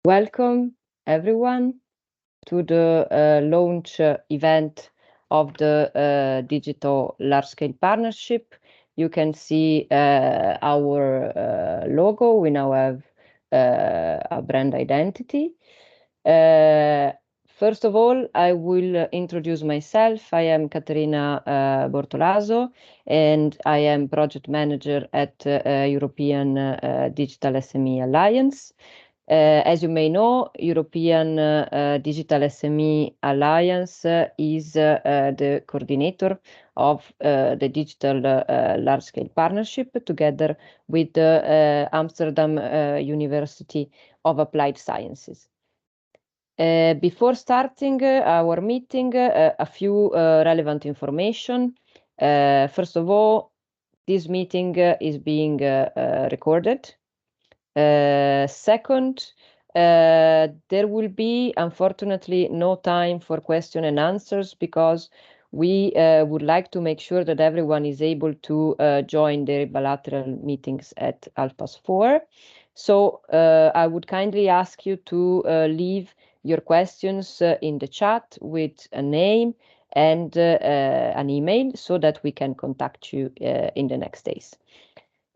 Welcome everyone to the launch event of the Digital Large-Scale Partnership. You can see our logo. We now have a brand identity. First of all, I will introduce myself. I am Caterina Bortolazzo, and I am project manager at European Digital SME Alliance. As you may know, European Digital SME Alliance is the coordinator of the Digital Large-Scale Partnership together with the Amsterdam University of Applied Sciences. Before starting our meeting, a few relevant information. First of all, this meeting is being recorded. Second, there will be, unfortunately, no time for question and answers because we would like to make sure that everyone is able to join their bilateral meetings at 4:30. So I would kindly ask you to leave your questions in the chat with a name and an email so that we can contact you in the next days.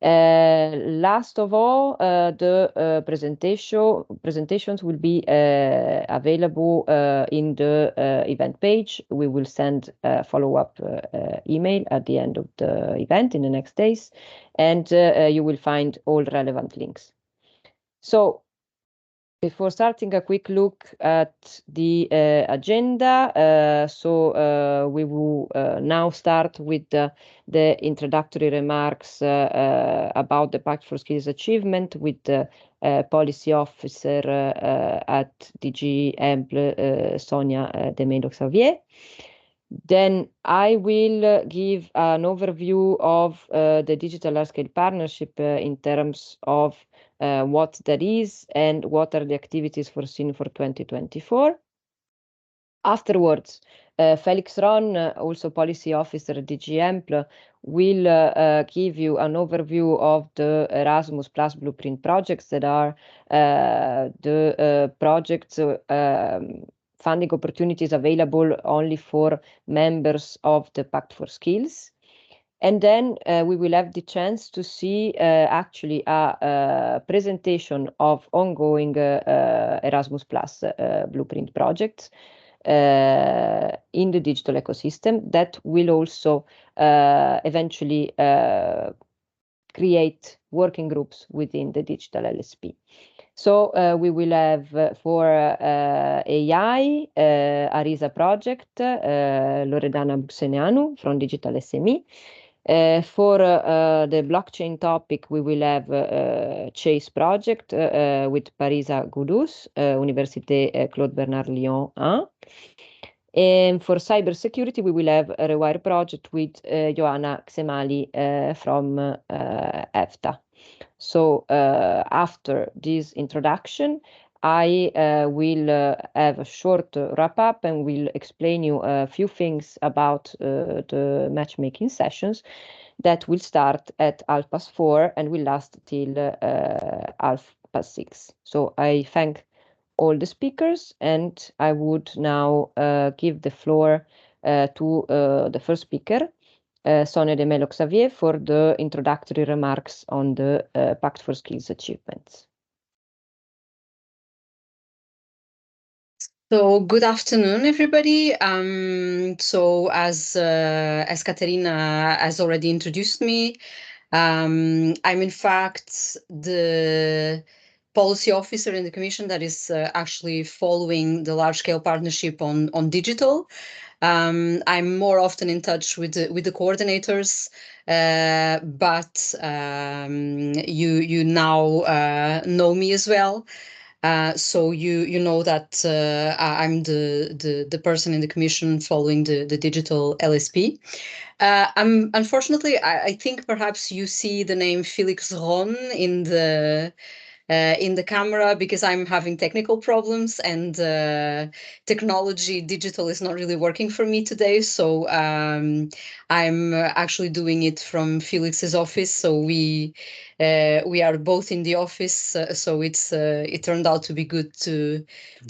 Last of all, the presentations will be available in the event page. We will send a follow-up email at the end of the event in the next days, and you will find all relevant links. So, before starting, a quick look at the agenda. We will now start with the introductory remarks about the Pact for Skills achievement with the policy officer at DG Ample, Sonia de Melo-Xavier. Then I will give an overview of the Digital Large-Scale Partnership in terms of what that is and what are the activities foreseen for 2024. Afterwards, Felix Ron, also Policy Officer at DG Ample, will give you an overview of the Erasmus Plus Blueprint projects that are the projects funding opportunities available only for members of the Pact for Skills. And then we will have the chance to see actually a presentation of ongoing Erasmus Plus Blueprint projects in the digital ecosystem that will also eventually create working groups within the digital LSP. So we will have for AI, Arisa project, Loredana Buxeneanu from Digital SME. For the blockchain topic, we will have CHAISE project with Parisa Goudous, Université Claude Bernard Lyon 1. And for cybersecurity, we will have a Rewire project with Joanna Xemali from EFTA. So after this introduction, I will have a short wrap-up and will explain you a few things about the matchmaking sessions that will start at 4:30 and will last till 6:30. So I thank all the speakers, and I would now give the floor to the first speaker, Sonia de Melo-Xavier, for the introductory remarks on the Pact for Skills achievements. So good afternoon, everybody. So as Caterina has already introduced me, I'm in fact the policy officer in the Commission that is actually following the large-scale partnership on digital. I'm more often in touch with the coordinators, but you now know me as well. So you know that I'm the person in the Commission following the digital LSP. Unfortunately, I think perhaps you see the name Felix Ron in the in the camera because I'm having technical problems and technology digital is not really working for me today. So I'm actually doing it from Felix's office. So we are both in the office. So it turned out to be good to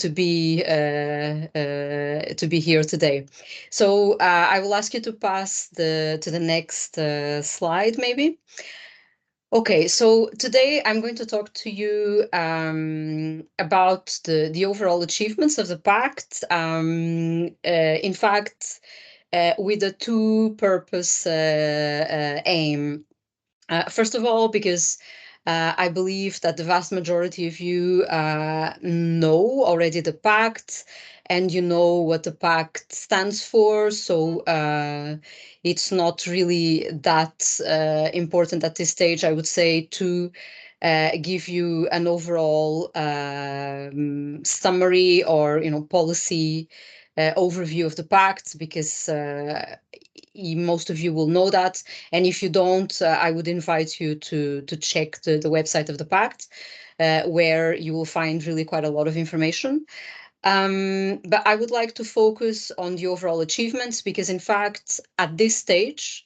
be here today. So I will ask you to pass to the next slide, maybe. Okay, so today I'm going to talk to you about the overall achievements of the pact. In fact, with a two-purpose aim. First of all, because I believe that the vast majority of you know already the pact and you know what the pact stands for. So it's not really that important at this stage, I would say, to give you an overall summary or policy overview of the pact, because most of you will know that. And if you don't, I would invite you to check the website of the pact, where you will find really quite a lot of information. But I would like to focus on the overall achievements, because in fact, at this stage,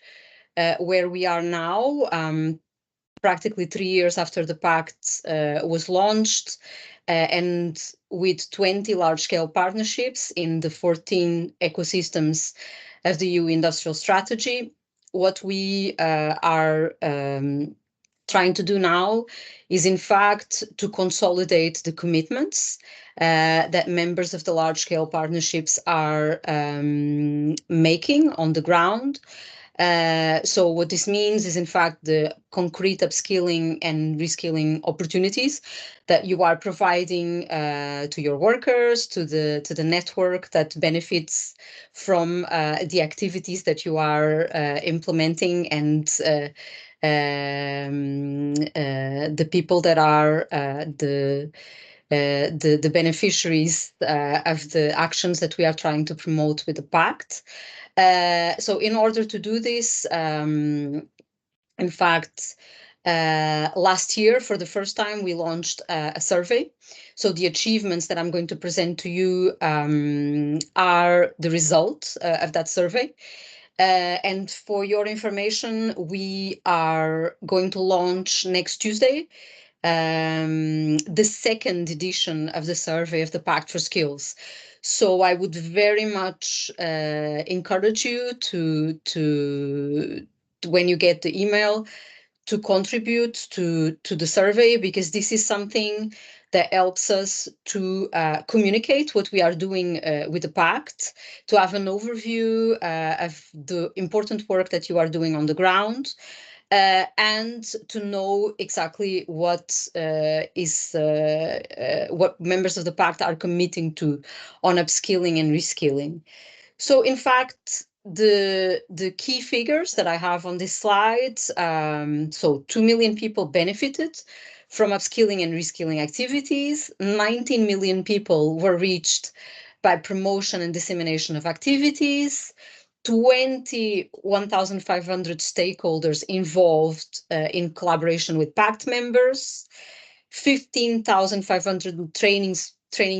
where we are now, practically 3 years after the pact was launched, and with 20 large-scale partnerships in the 14 ecosystems of the EU industrial strategy, what we are trying to do now is, in fact, to consolidate the commitments that members of the large-scale partnerships are making on the ground. So what this means is, in fact, the concrete upskilling and reskilling opportunities that you are providing to your workers, to the network that benefits from the activities that you are implementing, and the people that are the beneficiaries of the actions that we are trying to promote with the pact. So in order to do this, in fact, last year, for the first time, we launched a survey. So the achievements that I'm going to present to you are the result of that survey. And for your information, we are going to launch next Tuesday the second edition of the survey of the Pact for Skills. So I would very much encourage you to when you get the email, to contribute to the survey, because this is something that helps us to communicate what we are doing with the pact, to have an overview of the important work that you are doing on the ground, and to know exactly what what members of the pact are committing to on upskilling and reskilling. So in fact, the key figures that I have on this slide, so 2 million people benefited from upskilling and reskilling activities. 19 million people were reached by promotion and dissemination of activities. 21,500 stakeholders involved in collaboration with pact members. 15,500 training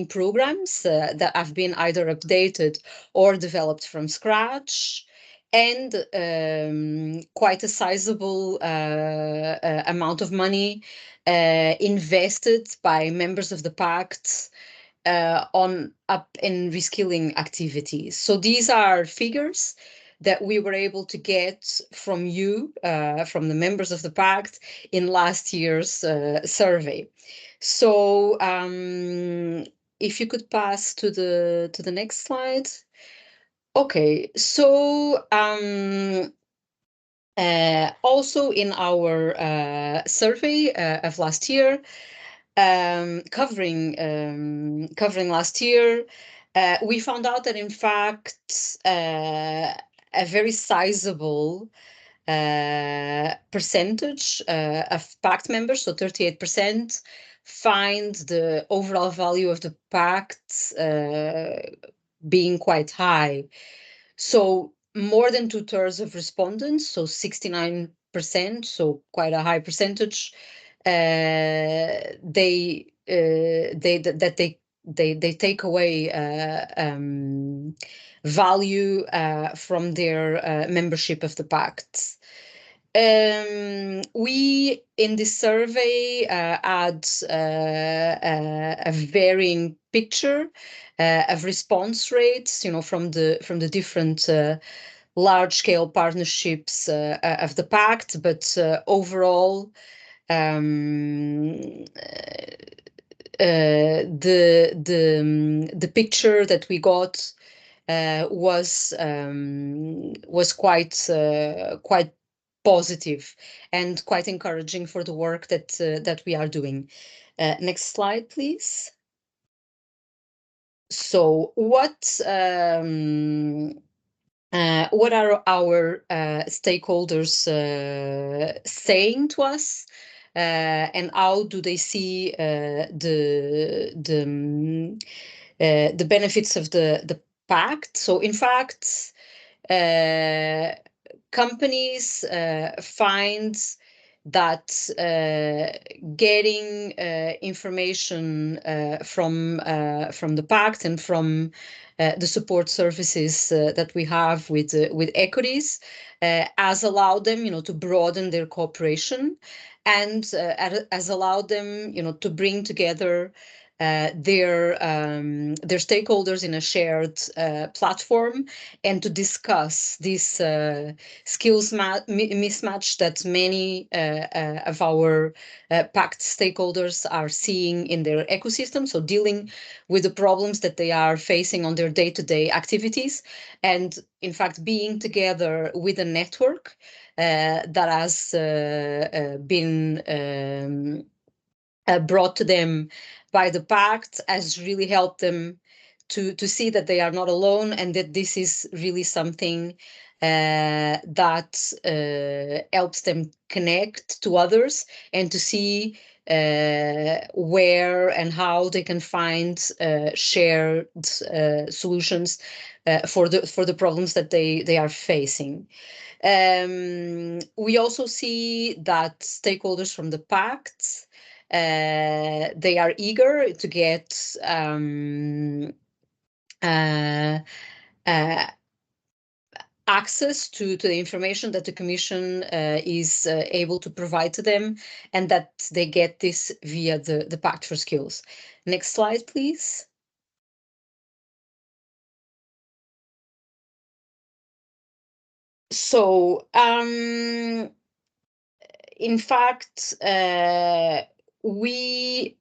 programs that have been either updated or developed from scratch, and quite a sizable amount of money invested by members of the pact on up and reskilling activities. So these are figures that we were able to get from you, from the members of the pact, in last year's survey. So if you could pass to the next slide. Okay, so also in our survey of last year, covering last year, we found out that in fact a very sizable percentage of pact members, so 38%, find the overall value of the pact being quite high. So more than 2/3 of respondents, so 69%, so quite a high percentage, they take away value from their membership of the pact. We in this survey had a varying picture of response rates, from the different large-scale partnerships of the pact, but overall, the picture that we got was quite positive and quite encouraging for the work that we are doing. Next slide, please. So what are our stakeholders saying to us, and how do they see the benefits of the pact? So in fact, companies find that getting information from the pact and from the support services that we have with equities has allowed them, to broaden their cooperation, and has allowed them, to bring together their stakeholders in a shared platform, and to discuss this skills mismatch that many of our pact stakeholders are seeing in their ecosystem. So dealing with the problems that they are facing on their day-to-day activities, and in fact being together with a network that has been brought to them by the pact has really helped them to see that they are not alone, and that this is really something that helps them connect to others, and to see where and how they can find shared solutions for the problems that they are facing. We also see that stakeholders from the pact, they are eager to get access to the information that the Commission is able to provide to them, and that they get this via the Pact for Skills. Next slide, please. So, in fact, we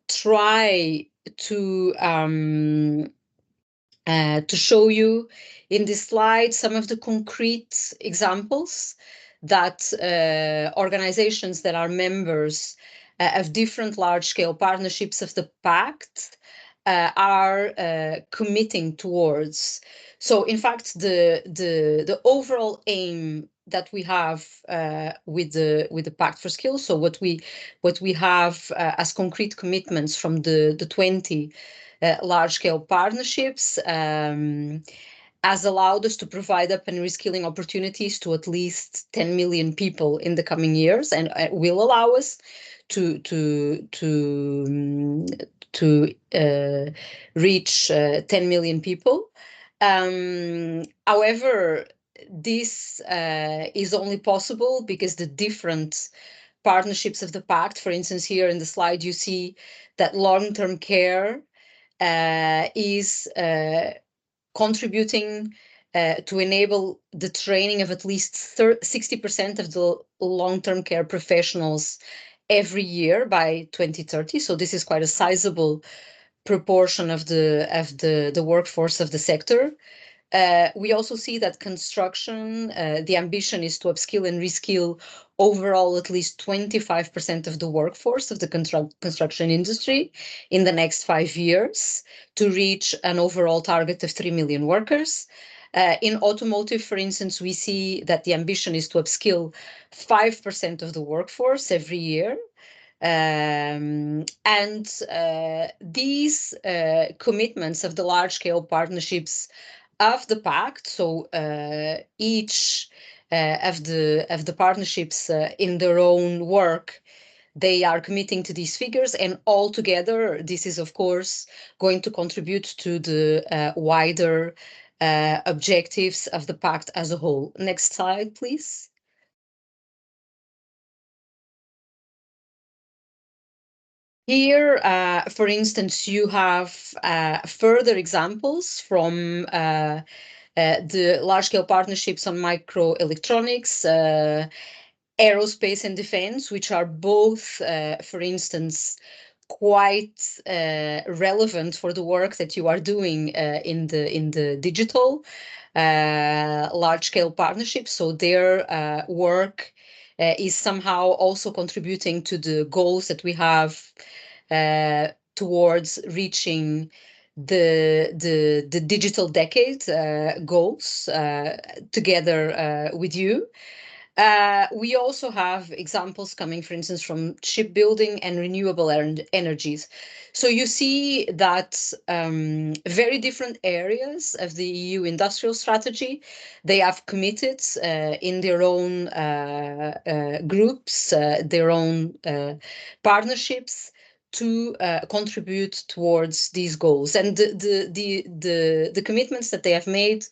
try to show you in this slide some of the concrete examples that organizations that are members of different large-scale partnerships of the Pact are committing towards. So, in fact, the overall aim that we have with the Pact for Skills, so what we have as concrete commitments from the 20 large-scale partnerships has allowed us to provide up and reskilling opportunities to at least 10 million people in the coming years, and will allow us to reach 10 million people. However, this is only possible because the different partnerships of the Pact, for instance, here in the slide, you see that long-term care is contributing to enable the training of at least 60% of the long-term care professionals every year by 2030. So this is quite a sizable proportion of the workforce of the sector. We also see that construction, the ambition is to upskill and reskill overall at least 25% of the workforce of the construction industry in the next 5 years, to reach an overall target of 3 million workers. In automotive, for instance, we see that the ambition is to upskill 5% of the workforce every year. These commitments of the large-scale partnerships of the Pact, so each of the partnerships in their own work they are committing to these figures, and altogether, this is, of course, going to contribute to the wider objectives of the pact as a whole. Next slide, please. Here, for instance, you have further examples from the large-scale partnerships on microelectronics, aerospace and defense, which are both, for instance, quite relevant for the work that you are doing in the digital large-scale partnerships. So their work is somehow also contributing to the goals that we have towards reaching the digital decade goals together with you. We also have examples coming, for instance, from shipbuilding and renewable energies. So you see that very different areas of the EU industrial strategy, they have committed in their own groups, their own partnerships to contribute towards these goals. And the commitments that they have made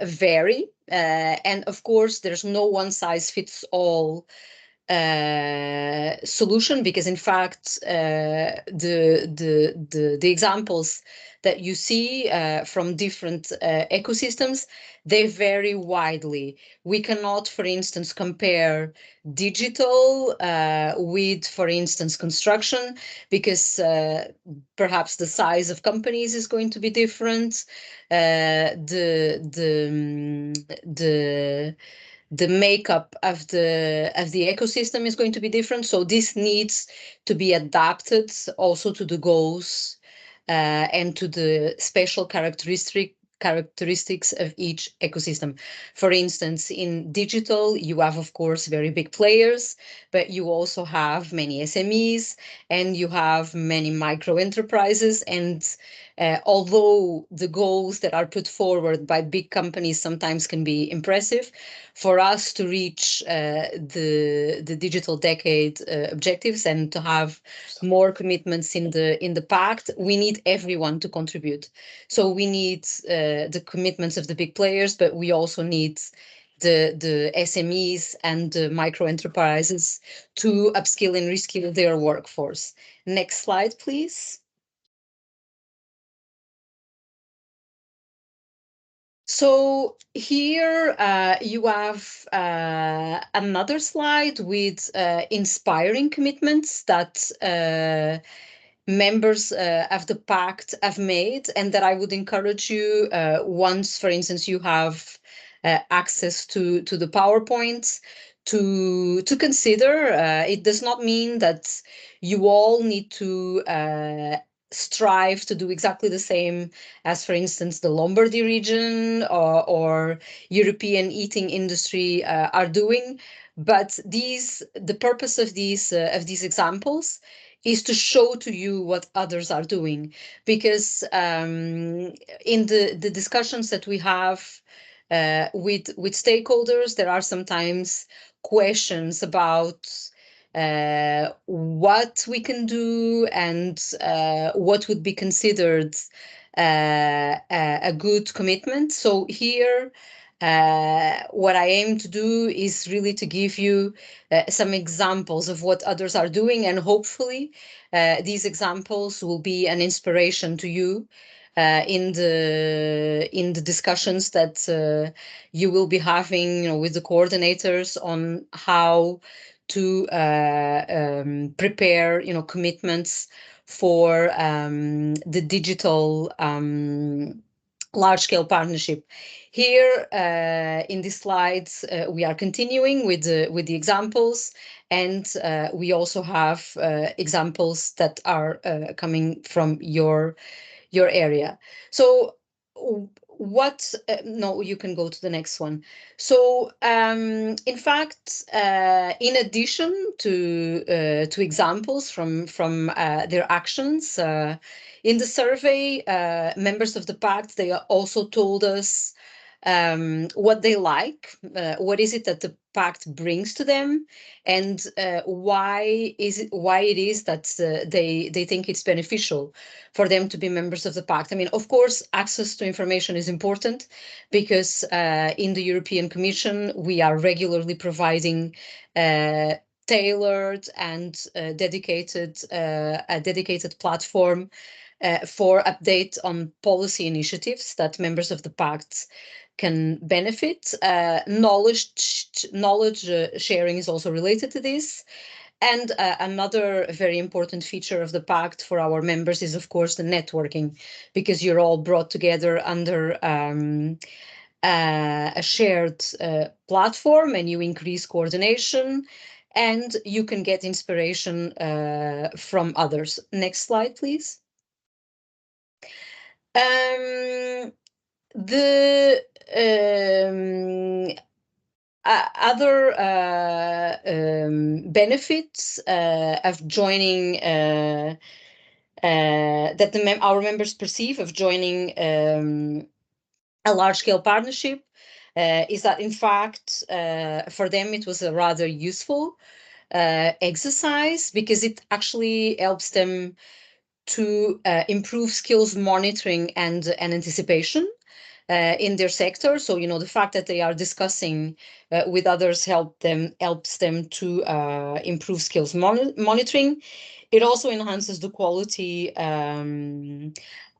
vary. And of course, there's no one size fits all solution, because in fact, the examples that you see from different ecosystems, they vary widely. We cannot, for instance, compare digital with, for instance, construction, because perhaps the size of companies is going to be different. The makeup of the ecosystem is going to be different. So this needs to be adapted also to the goals and to the special characteristics of each ecosystem. For instance, in digital, you have, of course, very big players, but you also have many SMEs and you have many micro enterprises. And although the goals that are put forward by big companies sometimes can be impressive, for us to reach the digital decade objectives and to have more commitments in the pact, we need everyone to contribute. So we need the commitments of the big players, but we also need the SMEs and the micro enterprises to upskill and reskill their workforce. Next slide, please. So here you have another slide with inspiring commitments that members of the pact have made, and that I would encourage you, once, for instance, you have access to the PowerPoints, to consider. It does not mean that you all need to strive to do exactly the same as, for instance, the Lombardy region or European eating industry are doing. But the purpose of these examples is to show to you what others are doing, because in the discussions that we have with stakeholders, there are sometimes questions about what we can do and what would be considered a good commitment. So here, what I aim to do is really to give you some examples of what others are doing, and hopefully these examples will be an inspiration to you in the discussions that you will be having, with the coordinators on how to prepare, commitments for the digital large-scale partnership. Here in these slides, we are continuing with the examples, and we also have examples that are coming from your area. So no, you can go to the next one. So in fact, in addition to examples from their actions in the survey, members of the pact, they also told us what they like, what is it that the pact brings to them, and why it is that they think it's beneficial for them to be members of the pact. I mean, of course, access to information is important because in the European Commission, we are regularly providing tailored and a dedicated platform for update on policy initiatives that members of the pact can benefit. Knowledge sharing is also related to this. And another very important feature of the pact for our members is, of course, the networking, because you're all brought together under a shared platform, and you increase coordination and you can get inspiration from others. Next slide, please. The other benefits of joining that our members perceive of joining a large-scale partnership is that, in fact, for them it was a rather useful exercise, because it actually helps them to improve skills monitoring and anticipation in their sector. So, you know, the fact that they are discussing with others helps them to improve skills monitoring. It also enhances the quality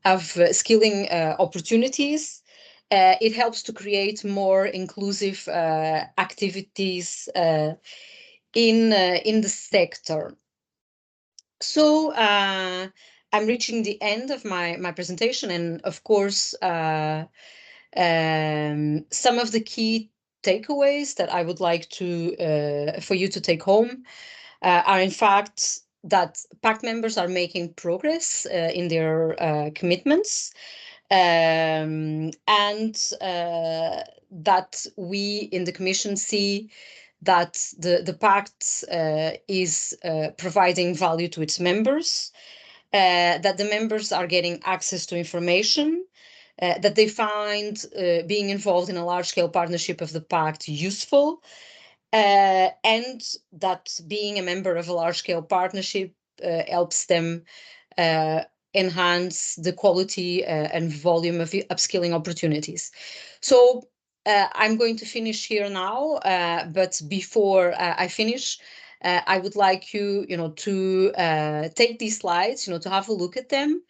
of skilling opportunities. It helps to create more inclusive activities in the sector. So I'm reaching the end of my presentation, and of course, some of the key takeaways that I would like to for you to take home are, in fact, that pact members are making progress in their commitments, and that we in the Commission see that the pact is providing value to its members, that the members are getting access to information, that they find being involved in a large-scale partnership of the pact useful, and that being a member of a large-scale partnership helps them enhance the quality and volume of upskilling opportunities. So I'm going to finish here now, but before I finish, I would like you, to take these slides, to have a look at them,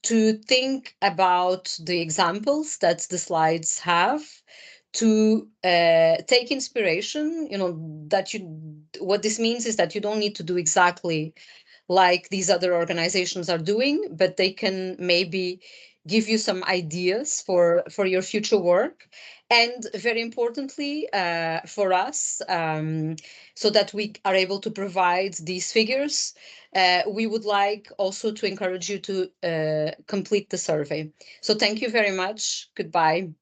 to think about the examples that the slides have, to take inspiration. What this means is that you don't need to do exactly like these other organizations are doing, but they can maybe give you some ideas for your future work. And very importantly, for us, so that we are able to provide these figures, we would like also to encourage you to complete the survey. So thank you very much. Goodbye.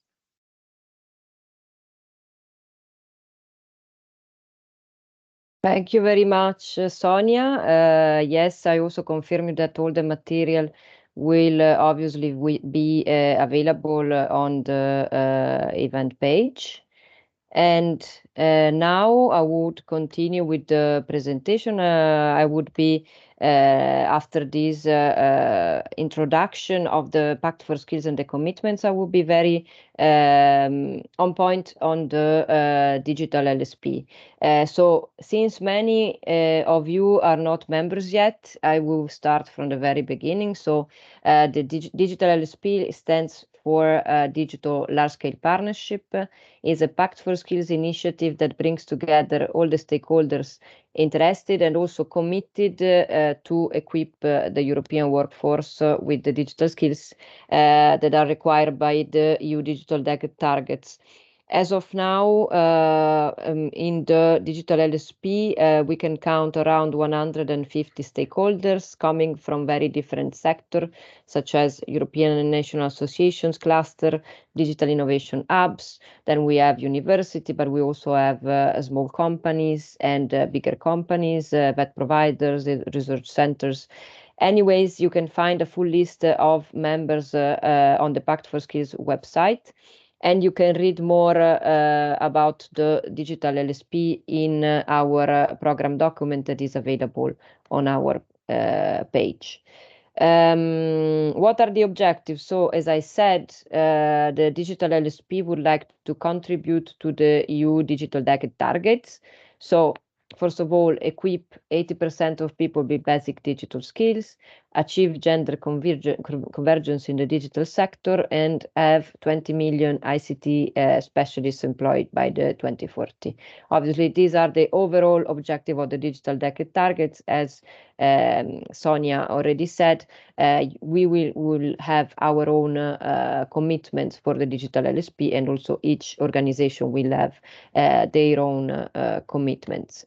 Thank you very much, Sonia. Yes, I also confirm that all the material will obviously be available on the event page. And now I would continue with the presentation. I would be, after this introduction of the Pact for Skills and the commitments, I will be very on point on the digital LSP. So since many of you are not members yet, I will start from the very beginning. So the digital LSP stands for Digital Large-Scale Partnership. Is a Pact for Skills initiative that brings together all the stakeholders interested and also committed to equip the European workforce with the digital skills that are required by the EU digital targets. As of now, in the digital LSP, we can count around 150 stakeholders coming from very different sectors, such as European and national associations cluster, digital innovation hubs. Then we have university, but we also have small companies and bigger companies, vet providers, research centers. Anyways, you can find a full list of members on the Pact for Skills website. And you can read more about the digital LSP in our program document that is available on our page. What are the objectives? So, as I said, the digital LSP would like to contribute to the EU digital decade targets. So, first of all, equip 80% of people with basic digital skills, achieve gender convergence in the digital sector, and have 20 million ICT specialists employed by the 2040. Obviously, these are the overall objective of the digital decade targets. As Sonia already said, we will have our own commitments for the digital LSP, and also each organization will have their own commitments.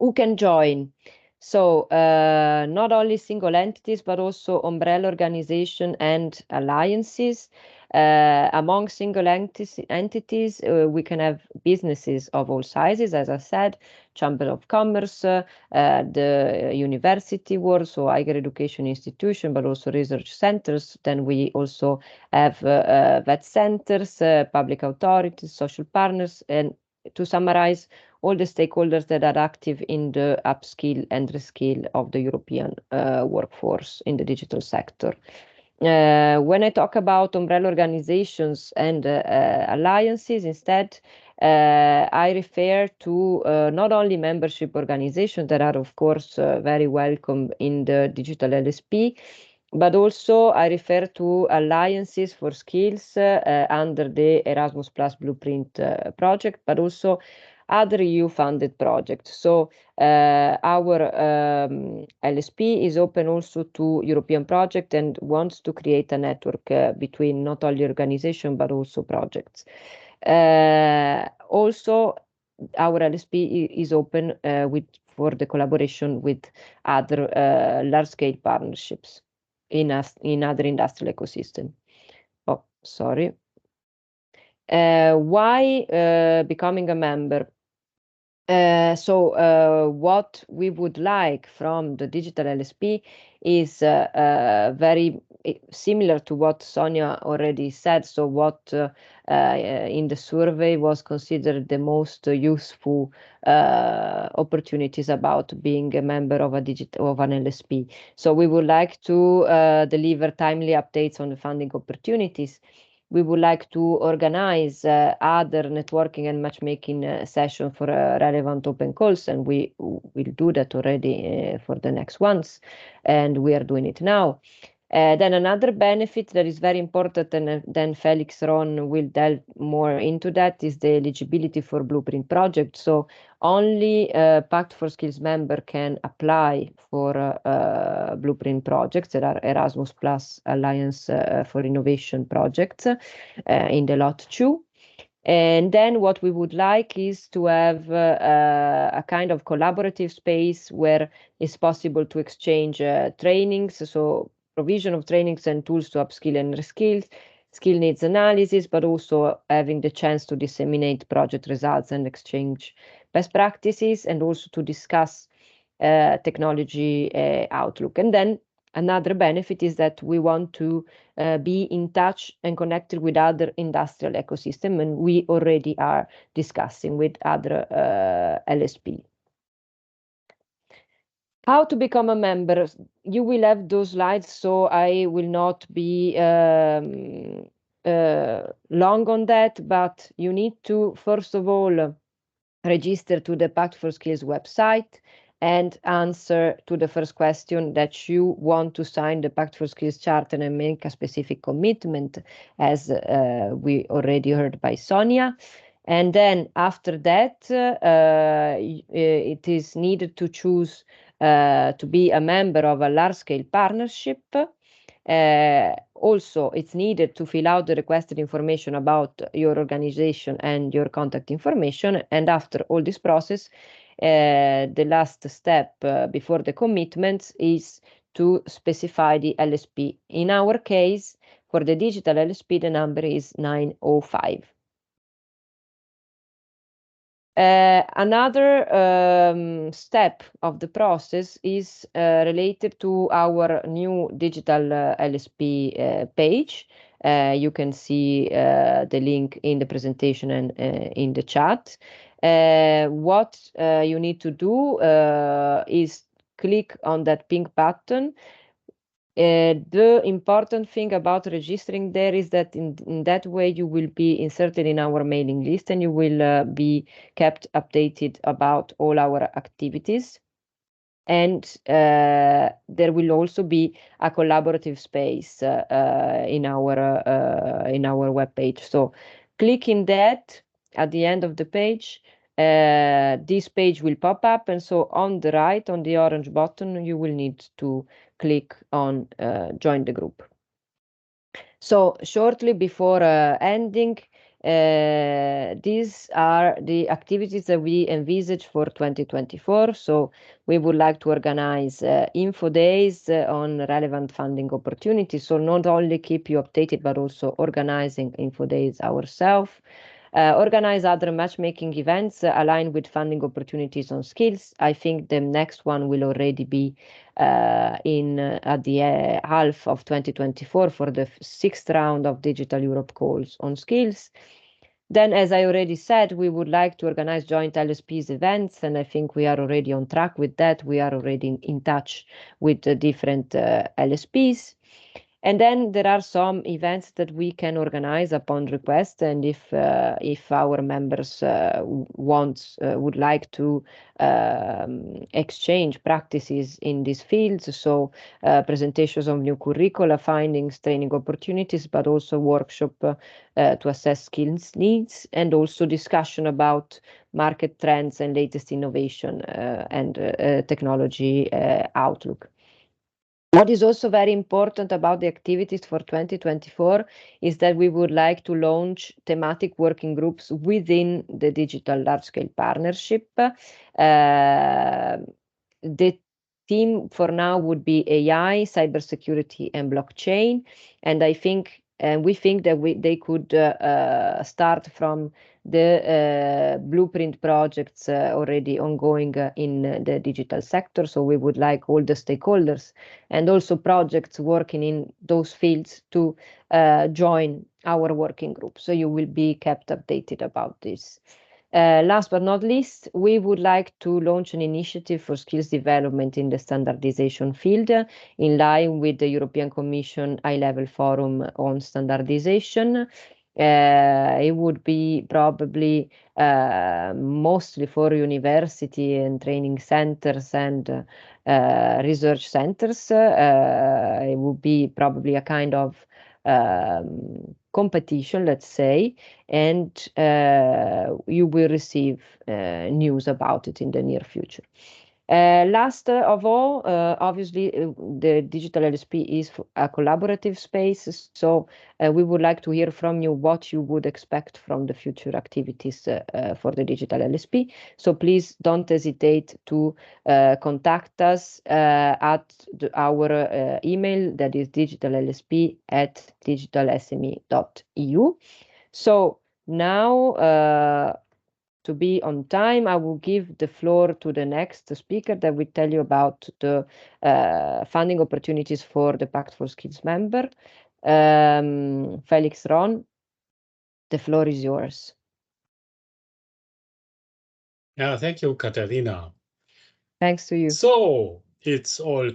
Who can join? So not only single entities, but also umbrella organization and alliances. Among single entities, we can have businesses of all sizes, as I said, Chamber of Commerce, the university world, so higher education institution, but also research centers. Then we also have vet centers, public authorities, social partners, and to summarize, all the stakeholders that are active in the upskill and reskill of the European workforce in the digital sector. When I talk about umbrella organizations and alliances, instead, I refer to not only membership organizations that are, of course, very welcome in the digital LSP, but also I refer to alliances for skills under the Erasmus Plus Blueprint project, but also other EU-funded projects. So our LSP is open also to European projects and wants to create a network between not only organizations but also projects. Also, our LSP is open for the collaboration with other large-scale partnerships in other industrial ecosystem. Oh, sorry. Why becoming a member? So what we would like from the digital LSP is very similar to what Sonia already said. So what in the survey was considered the most useful opportunities about being a member of an LSP. So we would like to deliver timely updates on the funding opportunities. We would like to organize other networking and matchmaking sessions for relevant open calls, and we will do that already for the next ones, and we are doing it now. Then another benefit that is very important, and then Felix Ron will delve more into that, is the eligibility for Blueprint project. So only Pact for Skills member can apply for Blueprint projects that are Erasmus Plus Alliance for Innovation projects in the lot 2. And then what we would like is to have a kind of collaborative space where it's possible to exchange trainings, so provision of trainings and tools to upskill and reskill, skill needs analysis, but also having the chance to disseminate project results and exchange best practices, and also to discuss technology outlook. And then another benefit is that we want to be in touch and connected with other industrial ecosystem, and we already are discussing with other LSP. How to become a member? You will have those slides, so I will not be long on that, but you need to, first of all, register to the Pact for Skills website and answer to the first question that you want to sign the Pact for Skills Charter and make a specific commitment, as we already heard by Sonia. And then after that, it is needed to choose to be a member of a large-scale partnership. Also, it's needed to fill out the requested information about your organization and your contact information. And after all this process, the last step before the commitments is to specify the LSP. In our case, for the digital LSP, the number is 905. Another step of the process is related to our new digital LSP page. You can see the link in the presentation and in the chat. What you need to do is click on that pink button. The important thing about registering there is that in that way you will be inserted in our mailing list and you will be kept updated about all our activities. And there will also be a collaborative space in our webpage. So clicking that at the end of the page, this page will pop up, and so on the right, on the orange button, you will need to click on join the group. So shortly before ending, these are the activities that we envisage for 2024. So we would like to organize info days on relevant funding opportunities. So not only keep you updated, but also organizing info days ourselves. Organize other matchmaking events aligned with funding opportunities on skills. I think the next one will already be at the half of 2024 for the sixth round of Digital Europe calls on skills. Then, as I already said, we would like to organize joint LSPs events, and I think we are already on track with that. We are already in touch with the different LSPs. And then there are some events that we can organize upon request, and if our members would like to exchange practices in these fields, so presentations of new curricula, findings, training opportunities, but also workshop to assess skills needs, and also discussion about market trends and latest innovation and technology outlook. What is also very important about the activities for 2024 is that we would like to launch thematic working groups within the Digital Large-Scale Partnership. The theme for now would be AI, cybersecurity, and blockchain. And we think that they could start from the blueprint projects already ongoing in the digital sector. So we would like all the stakeholders and also projects working in those fields to join our working group. So you will be kept updated about this. Last but not least, we would like to launch an initiative for skills development in the standardization field in line with the European Commission High-Level Forum on Standardization. It would be probably mostly for university and training centers and research centers. It would be probably a kind of competition, let's say, and you will receive news about it in the near future. Last of all, obviously, the digital LSP is a collaborative space, so we would like to hear from you what you would expect from the future activities for the digital LSP. So please don't hesitate to contact us at our email, that is digitallsp@digitalsme.eu. So now, to be on time, I will give the floor to the next speaker that will tell you about the funding opportunities for the Pact for Skills member. Felix Ron, the floor is yours. Yeah, thank you, Katharina. Thanks to you. So it's all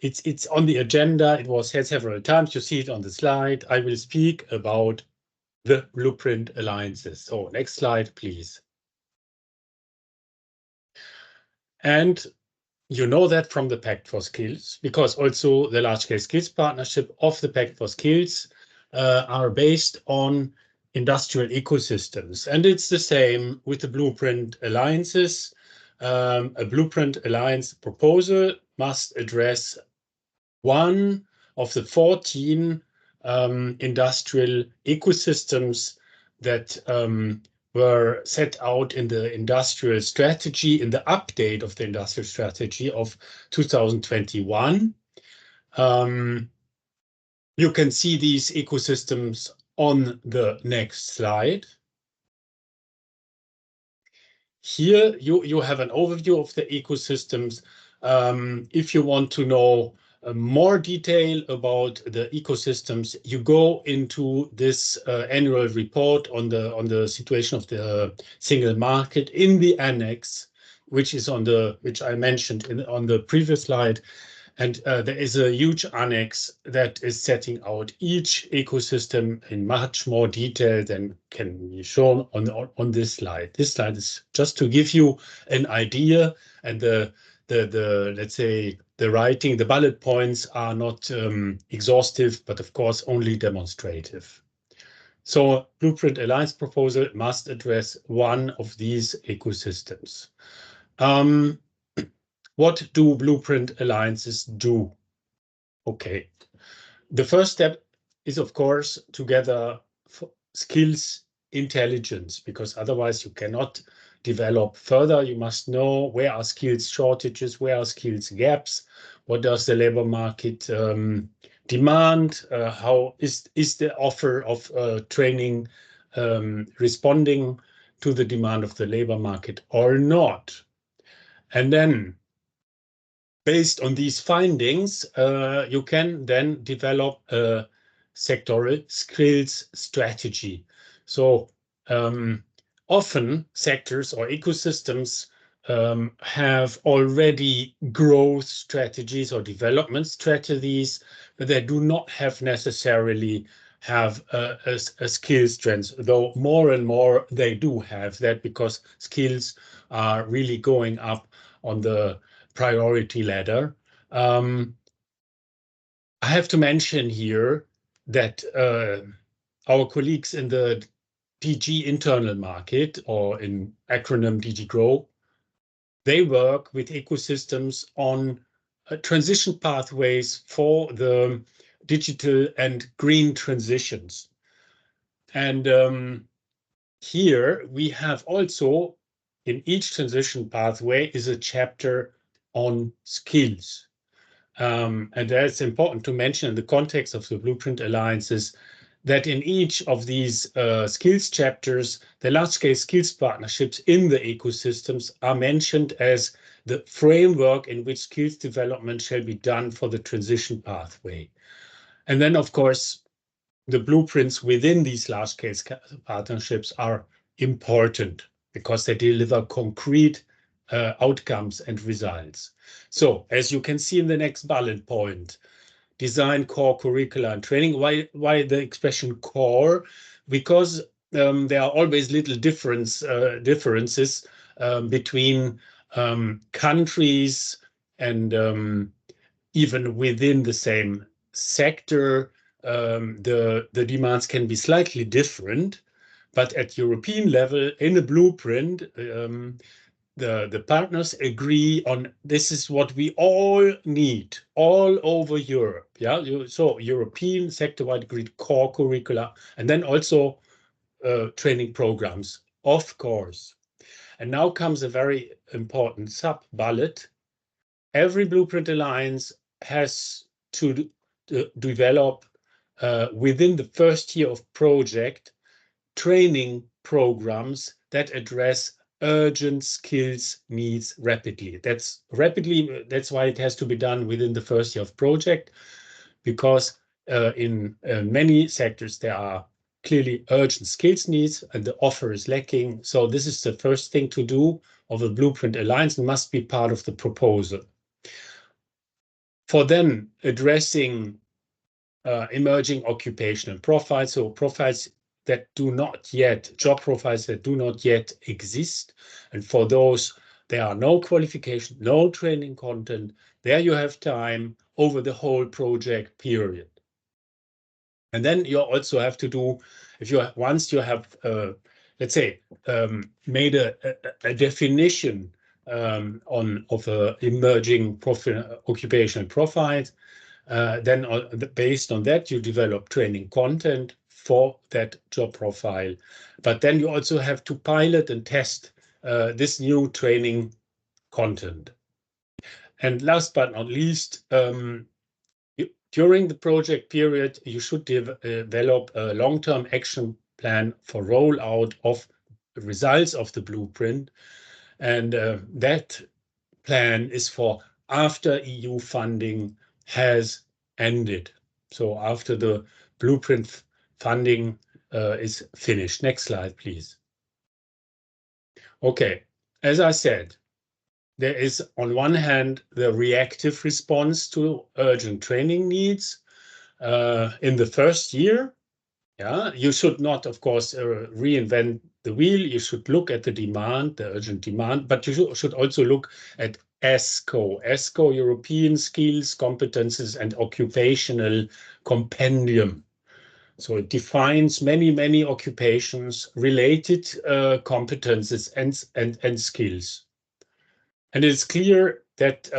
it's on the agenda. It was said several times. You see it on the slide. I will speak about the blueprint alliances. So next slide, please. And you know that from the Pact for Skills, because also the large-scale skills partnership of the Pact for Skills are based on industrial ecosystems. And it's the same with the blueprint alliances. A blueprint alliance proposal must address one of the 14 industrial ecosystems that were set out in the industrial strategy, in the update of the industrial strategy of 2021. You can see these ecosystems on the next slide. here you have an overview of the ecosystems. If you want to know more detail about the ecosystems, you go into this annual report on the situation of the single market in the annex, which is which I mentioned on the previous slide. And there is a huge annex that is setting out each ecosystem in much more detail than can be shown on this slide. This slide is just to give you an idea, and the let's say the bullet points are not exhaustive, but of course only demonstrative. So Blueprint Alliance proposal must address one of these ecosystems. What do Blueprint Alliances do? Okay, the first step is, of course, to gather skills intelligence, because otherwise you cannot develop further. You must know where are skills shortages, where are skills gaps, what does the labor market demand, how is the offer of training responding to the demand of the labor market or not. And then based on these findings, you can then develop a sectoral skills strategy. So often sectors or ecosystems have already growth strategies or development strategies, but they do not have necessarily have a skills trend, though more and more they do have that, because skills are really going up on the priority ladder. I have to mention here that our colleagues in the DG internal market, or in acronym DG Grow, they work with ecosystems on transition pathways for the digital and green transitions. And here we have also, in each transition pathway is a chapter on skills. And that's important to mention in the context of the Blueprint Alliances, that in each of these skills chapters, the large-scale skills partnerships in the ecosystems are mentioned as the framework in which skills development shall be done for the transition pathway. And then, of course, the blueprints within these large-scale partnerships are important because they deliver concrete outcomes and results. So, as you can see in the next bullet point, design core curricula and training. Why the expression core? Because there are always little differences between countries and even within the same sector. The demands can be slightly different, but at European level, in a blueprint, the partners agree on this is what we all need all over Europe. Yeah, so European sector-wide agreed core curricula, and then also training programs, of course. And now comes a very important sub-bullet. Every Blueprint Alliance has to develop within the first year of project training programs that address urgent skills needs rapidly. That's why it has to be done within the first year of project, because in many sectors there are clearly urgent skills needs and the offer is lacking. So this is the first thing to do of a Blueprint Alliance and must be part of the proposal. For then addressing emerging occupational profiles, so profiles that do not yet, job profiles that do not yet exist. And for those, there are no qualification, no training content. There you have time over the whole project period. And then you also have to do, once you have, let's say, made a definition of emerging occupational profiles, then based on that, you develop training content for that job profile. But then you also have to pilot and test this new training content. And last but not least, during the project period, you should develop a long-term action plan for rollout of the results of the blueprint. And that plan is for after EU funding has ended. So after the blueprint funding is finished. Next slide, please. Okay, as I said, there is on one hand the reactive response to urgent training needs in the first year. Yeah, you should not, of course, reinvent the wheel. You should look at the demand, the urgent demand, but you should also look at ESCO, European Skills, Competences and Occupational Compendium. So it defines many occupations, related competences and skills. And it's clear that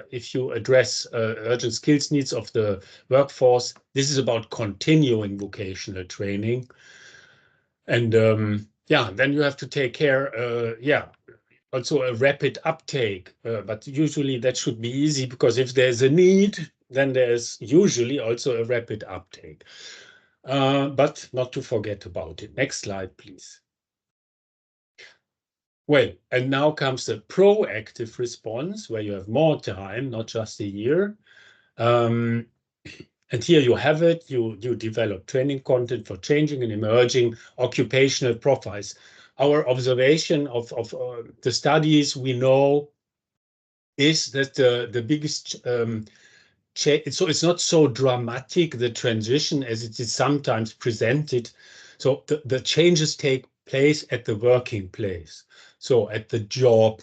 if you address urgent skills needs of the workforce, this is about continuing vocational training. And then you have to take care, also a rapid uptake. But usually that should be easy, because if there's a need, then there's usually also a rapid uptake. But not to forget about it. Next slide, please. Well, and now comes the proactive response, where you have more time, not just a year. And here you have it. You develop training content for changing and emerging occupational profiles. Our observation of the studies we know is that the biggest change, so it's not so dramatic, the transition, as it is sometimes presented. So the changes take place at the working place. So at the job,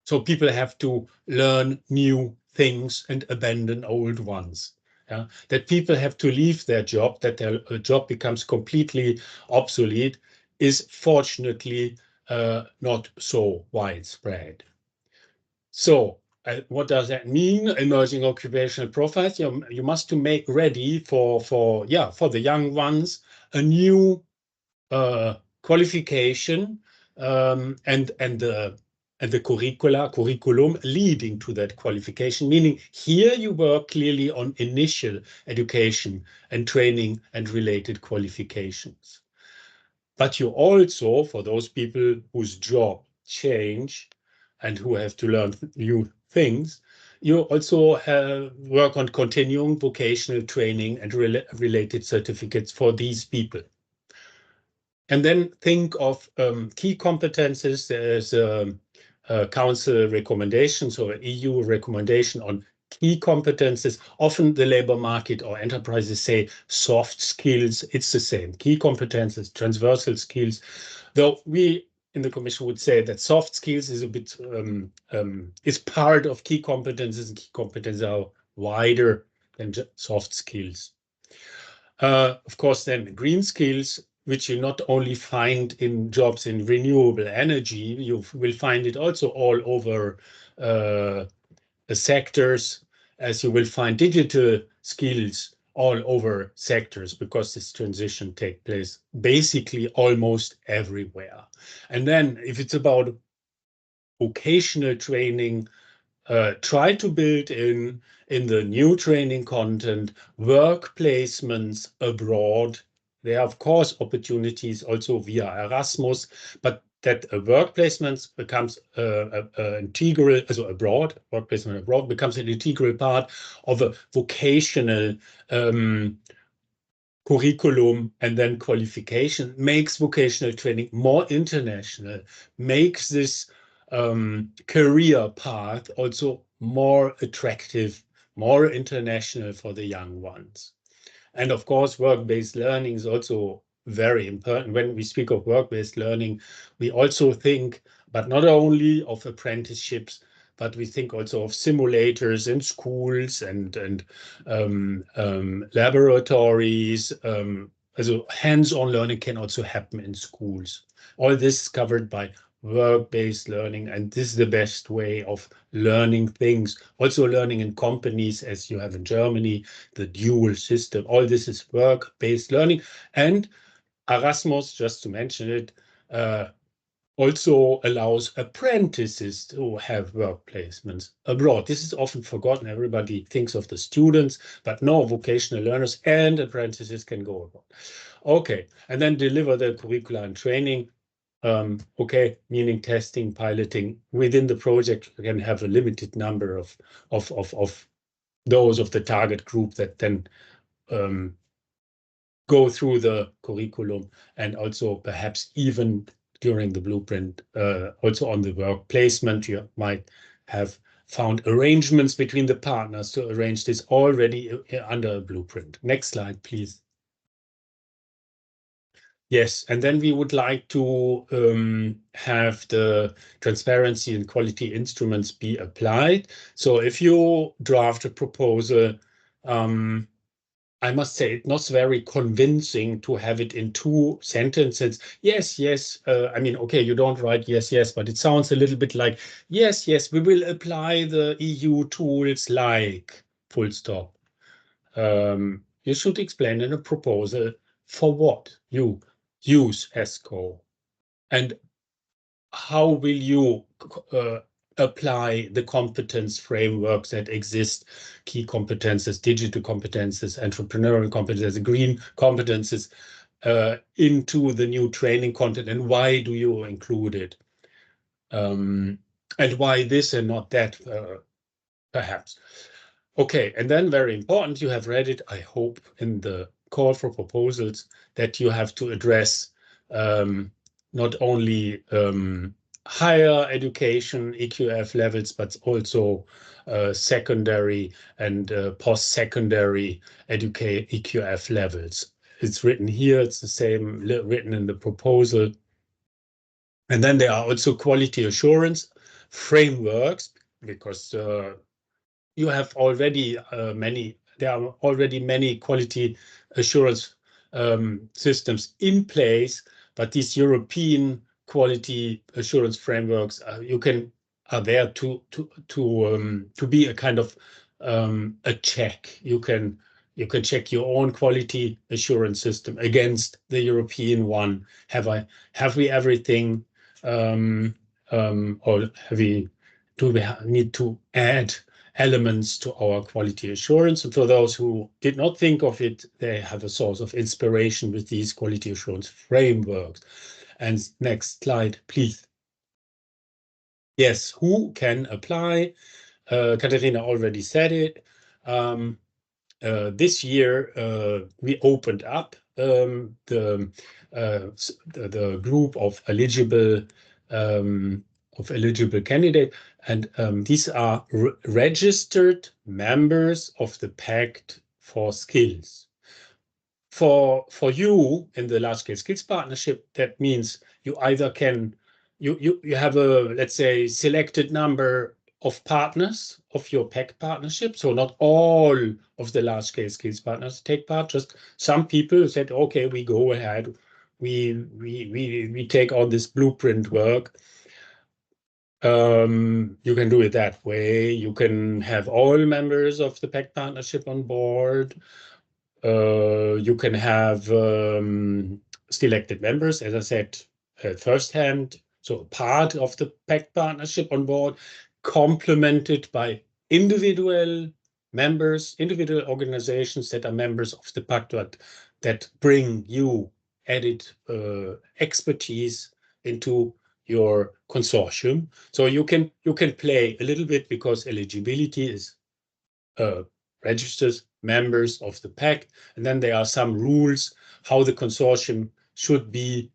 so people have to learn new things and abandon old ones. Yeah? That people have to leave their job, that their job becomes completely obsolete, is fortunately not so widespread. So what does that mean? Emerging occupational profiles. You must to make ready for the young ones a new qualification and the curriculum leading to that qualification, meaning here you work clearly on initial education and training and related qualifications. But you also, for those people whose job change and who have to learn new things, you also work on continuing vocational training and related certificates for these people. And then think of key competences. There's a council recommendation, so an EU recommendation on key competences. Often the labor market or enterprises say soft skills. It's the same. Key competences, transversal skills. Though we in the Commission would say that soft skills is a bit is part of key competences, and key competences are wider than just soft skills. Of course, then green skills, which you not only find in jobs in renewable energy, you will find it also all over sectors, as you will find digital skills all over sectors, because this transition takes place basically almost everywhere. And then if it's about vocational training, try to build in the new training content work placements abroad. There are, of course, opportunities also via Erasmus, but that a work placement becomes integral, also abroad, work placement abroad becomes an integral part of a vocational curriculum, and then qualification makes vocational training more international, makes this career path also more attractive, more international for the young ones. And of course, work-based learning is also very important. When we speak of work-based learning, we also think, but not only of apprenticeships, but we think also of simulators in schools and laboratories. Also hands-on learning can also happen in schools. All this is covered by work-based learning, and this is the best way of learning things. Also learning in companies, as you have in Germany, the dual system. All this is work-based learning. And Erasmus, just to mention it, also allows apprentices to have work placements abroad. This is often forgotten. Everybody thinks of the students, but no, vocational learners and apprentices can go abroad. Okay, and then deliver the curricula and training. Okay, meaning testing, piloting within the project, you can have a limited number of those of the target group that then go through the curriculum, and also perhaps even during the blueprint, also on the work placement, you might have found arrangements between the partners to arrange this already under a blueprint. Next slide, please. Yes, and then we would like to have the transparency and quality instruments be applied. So if you draft a proposal, I must say it's not very convincing to have it in 2 sentences. Yes, yes. I mean, okay, you don't write yes, yes, but it sounds a little bit like, yes, yes, we will apply the EU tools like, full stop. You should explain in a proposal for what you use ESCO and how will you apply the competence frameworks that exist, key competences, digital competences, entrepreneurial competences, green competences into the new training content, and why do you include it? And why this and not that, perhaps. Okay, and then very important, you have read it, I hope, in the call for proposals, that you have to address not only higher education EQF levels, but also secondary and post-secondary EQF levels. It's written here, it's the same written in the proposal. And then there are also quality assurance frameworks, because you have already there are already many quality assurance systems in place, but these European quality assurance frameworks are there to be a kind of a check. You can check your own quality assurance system against the European one. Have we everything, or do we need to add elements to our quality assurance? And for those who did not think of it, they have a source of inspiration with these quality assurance frameworks. And next slide, please. Yes, who can apply? Katharina already said it. This year, we opened up the group of eligible candidates, and these are registered members of the Pact for Skills. For you in the large-scale skills partnership, that means you either can you have a, let's say, selected number of partners of your PAC partnership. So not all of the large-scale skills partners take part. Just some people said, okay, we go ahead, we take on this blueprint work. You can do it that way. You can have all members of the PAC partnership on board. You can have selected members, as I said, firsthand, so part of the PAC partnership on board, complemented by individual members, individual organizations that are members of the PAC that bring you added expertise into your consortium. So you can play a little bit, because eligibility is registers members of the PAC, and then there are some rules how the consortium should be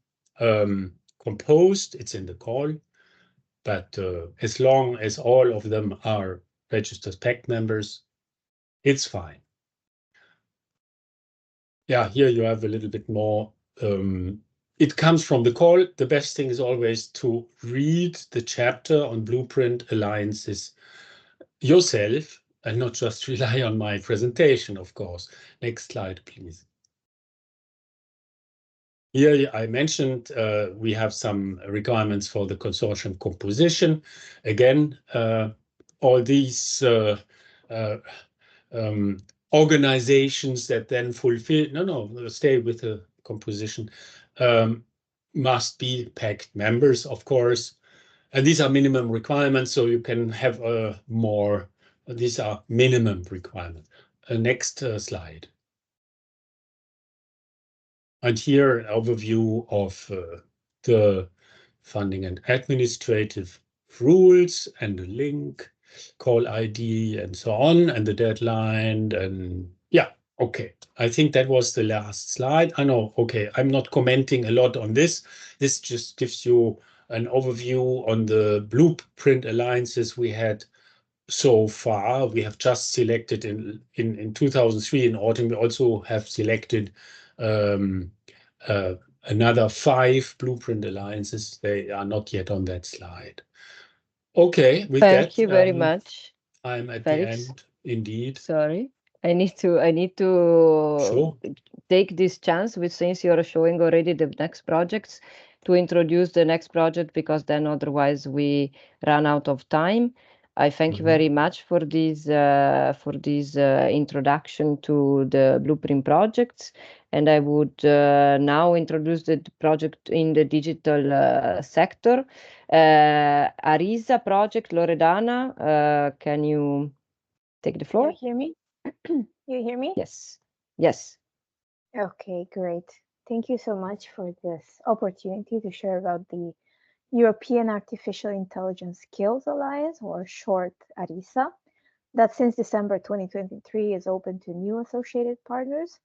composed. It's in the call, but as long as all of them are registered PAC members, it's fine. Yeah, here you have a little bit more. It comes from the call. The best thing is always to read the chapter on Blueprint Alliances yourself, and not just rely on my presentation, of course. Next slide, please. Here I mentioned we have some requirements for the consortium composition. Again, all these organizations that then fulfill, stay with the composition, must be PAC members, of course. And these are minimum requirements, so you can have more. These are minimum requirements. Next slide. And here, an overview of the funding and administrative rules, and a link, call ID, and so on, and the deadline. And yeah, okay. I think that was the last slide. I know, okay, I'm not commenting a lot on this. This just gives you an overview on the blueprint alliances we had so far. We have just selected in 2003 in autumn. We also have selected another 5 blueprint alliances. They are not yet on that slide. Okay, with that, Thank you very much, I'm at Felix. the end, indeed. Sorry, I need to Sure. take this chance, since you're showing already the next projects, to introduce the next project, because then otherwise we run out of time. I thank you very much for this introduction to the blueprint projects, and I would now introduce the project in the digital sector. Arisa project, Loredana, can you take the floor? You hear me? You hear me? Yes. Yes. Okay, great. Thank you so much for this opportunity to share about the European Artificial Intelligence Skills Alliance, or short ARISA, that since December 2023 is open to new associated partners.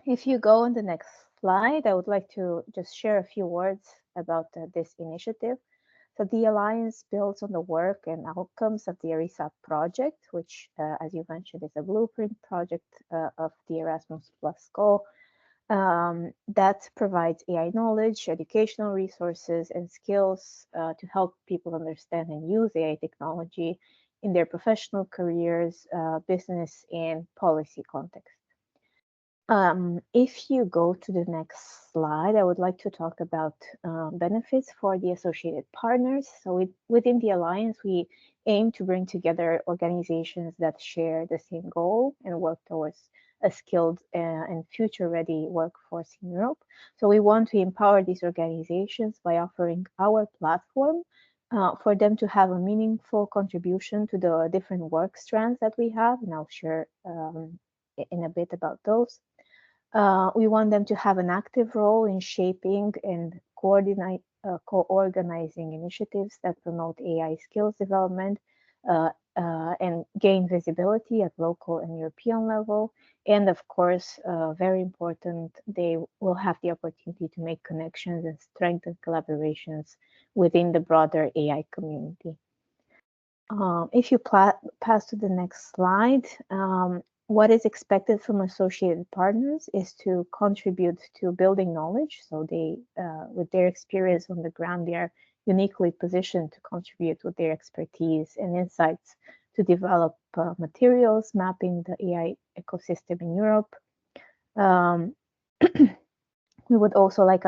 If you go on the next slide, I would like to just share a few words about this initiative. So the Alliance builds on the work and outcomes of the ARISA project, which, as you mentioned, is a blueprint project of the Erasmus Plus goal that provides AI knowledge, educational resources, and skills to help people understand and use AI technology in their professional careers, business, and policy context. If you go to the next slide, I would like to talk about benefits for the associated partners. So within the Alliance, we aim to bring together organizations that share the same goal and work towards a skilled and future-ready workforce in Europe. So we want to empower these organizations by offering our platform for them to have a meaningful contribution to the different work strands that we have, and I'll share in a bit about those. We want them to have an active role in shaping and co-organizing initiatives that promote AI skills development and gain visibility at local and European level. And of course, very important, they will have the opportunity to make connections and strengthen collaborations within the broader AI community. If you pass to the next slide, what is expected from associated partners is to contribute to building knowledge. So they, with their experience on the ground, they are uniquely positioned to contribute with their expertise and insights to develop materials mapping the AI ecosystem in Europe. We would also like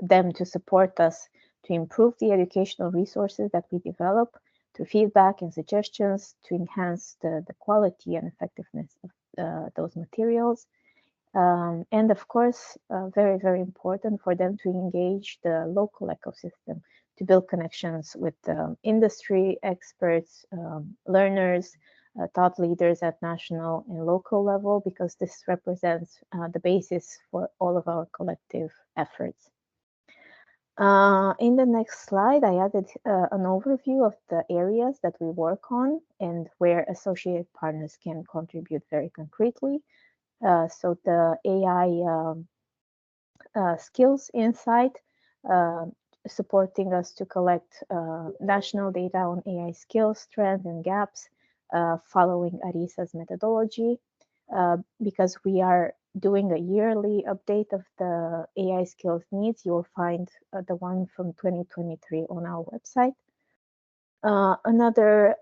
them to support us to improve the educational resources that we develop, to feedback and suggestions to enhance the quality and effectiveness of those materials. And of course, very, very important for them to engage the local ecosystem, to build connections with industry experts, learners, thought leaders at national and local level, because this represents the basis for all of our collective efforts. In the next slide, I added an overview of the areas that we work on and where associated partners can contribute very concretely. So the AI skills insight, supporting us to collect national data on AI skills, trends, and gaps, following ARISA's methodology, because we are doing a yearly update of the AI skills needs. You will find the one from 2023 on our website. Another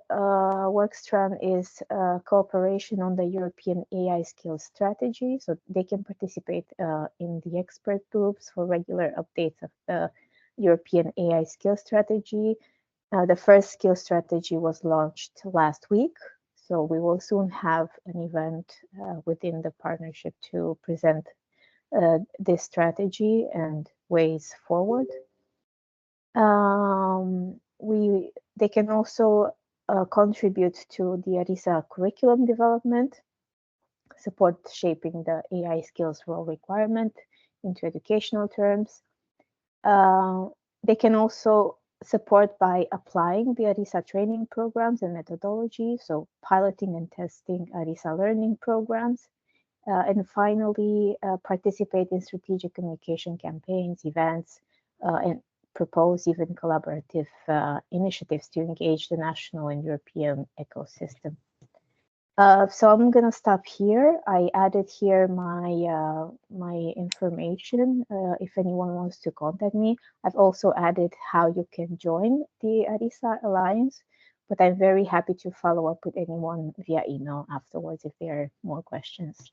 work strand is cooperation on the European AI skills strategy. So they can participate in the expert groups for regular updates of the European AI skills strategy. The first skill strategy was launched last week. So we will soon have an event within the partnership to present this strategy and ways forward. They can also contribute to the ARISA curriculum development, support shaping the AI skills role requirement into educational terms, They can also support by applying the ARISA training programs and methodology, so piloting and testing ARISA learning programs. And finally, participate in strategic communication campaigns, events, and propose even collaborative initiatives to engage the national and European ecosystem. So I'm gonna stop here. I added here my information if anyone wants to contact me. I've also added how you can join the ARISA Alliance, but I'm very happy to follow up with anyone via email afterwards if there are more questions.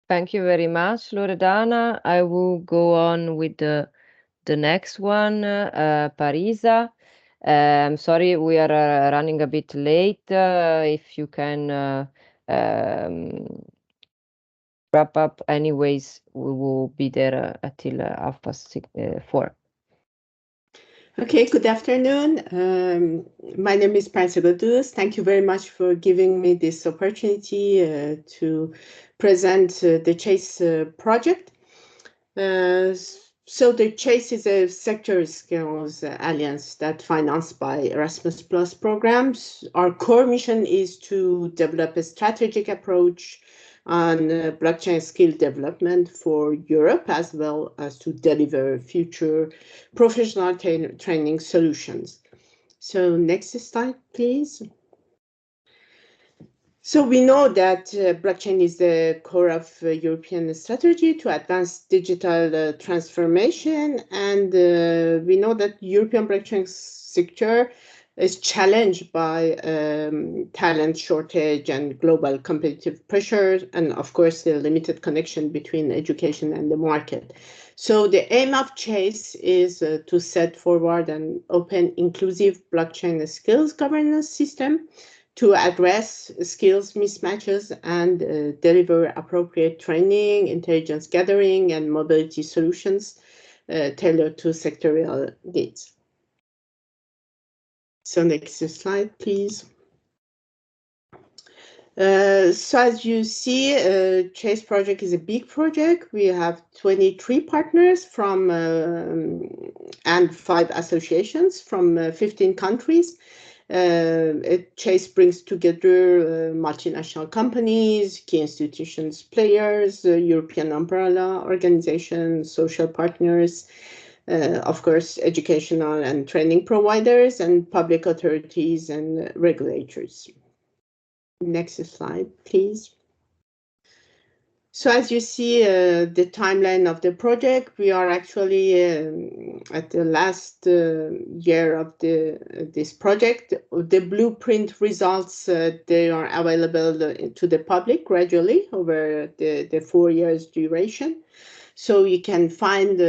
Thank you very much, Loredana. I will go on with the next one, Parisa. I'm sorry, we are running a bit late. If you can wrap up anyways, we will be there until 4:30. Okay, good afternoon. My name is Parisa Godus. Thank you very much for giving me this opportunity to present the CHAISE project. So the CHAISE is a sector skills alliance that financed by Erasmus Plus programs. Our core mission is to develop a strategic approach on blockchain skill development for Europe, as well as to deliver future professional training solutions. So next slide, please. So we know that blockchain is the core of European strategy to advance digital transformation, and we know that European blockchain sector is challenged by talent shortage and global competitive pressures, and of course the limited connection between education and the market. So the aim of CHAISE is to set forward an open, inclusive blockchain skills governance system to address skills mismatches and deliver appropriate training, intelligence gathering, and mobility solutions tailored to sectorial needs. So next slide, please. So as you see, CHAISE project is a big project. We have 23 partners from and 5 associations from 15 countries. CHAISE brings together multinational companies, key institutions, players, European umbrella organizations, social partners, of course, educational and training providers, and public authorities and regulators. Next slide, please. So as you see, the timeline of the project, we are actually at the last year of this project. The blueprint results, they are available to the public gradually over the 4 years duration. So you can find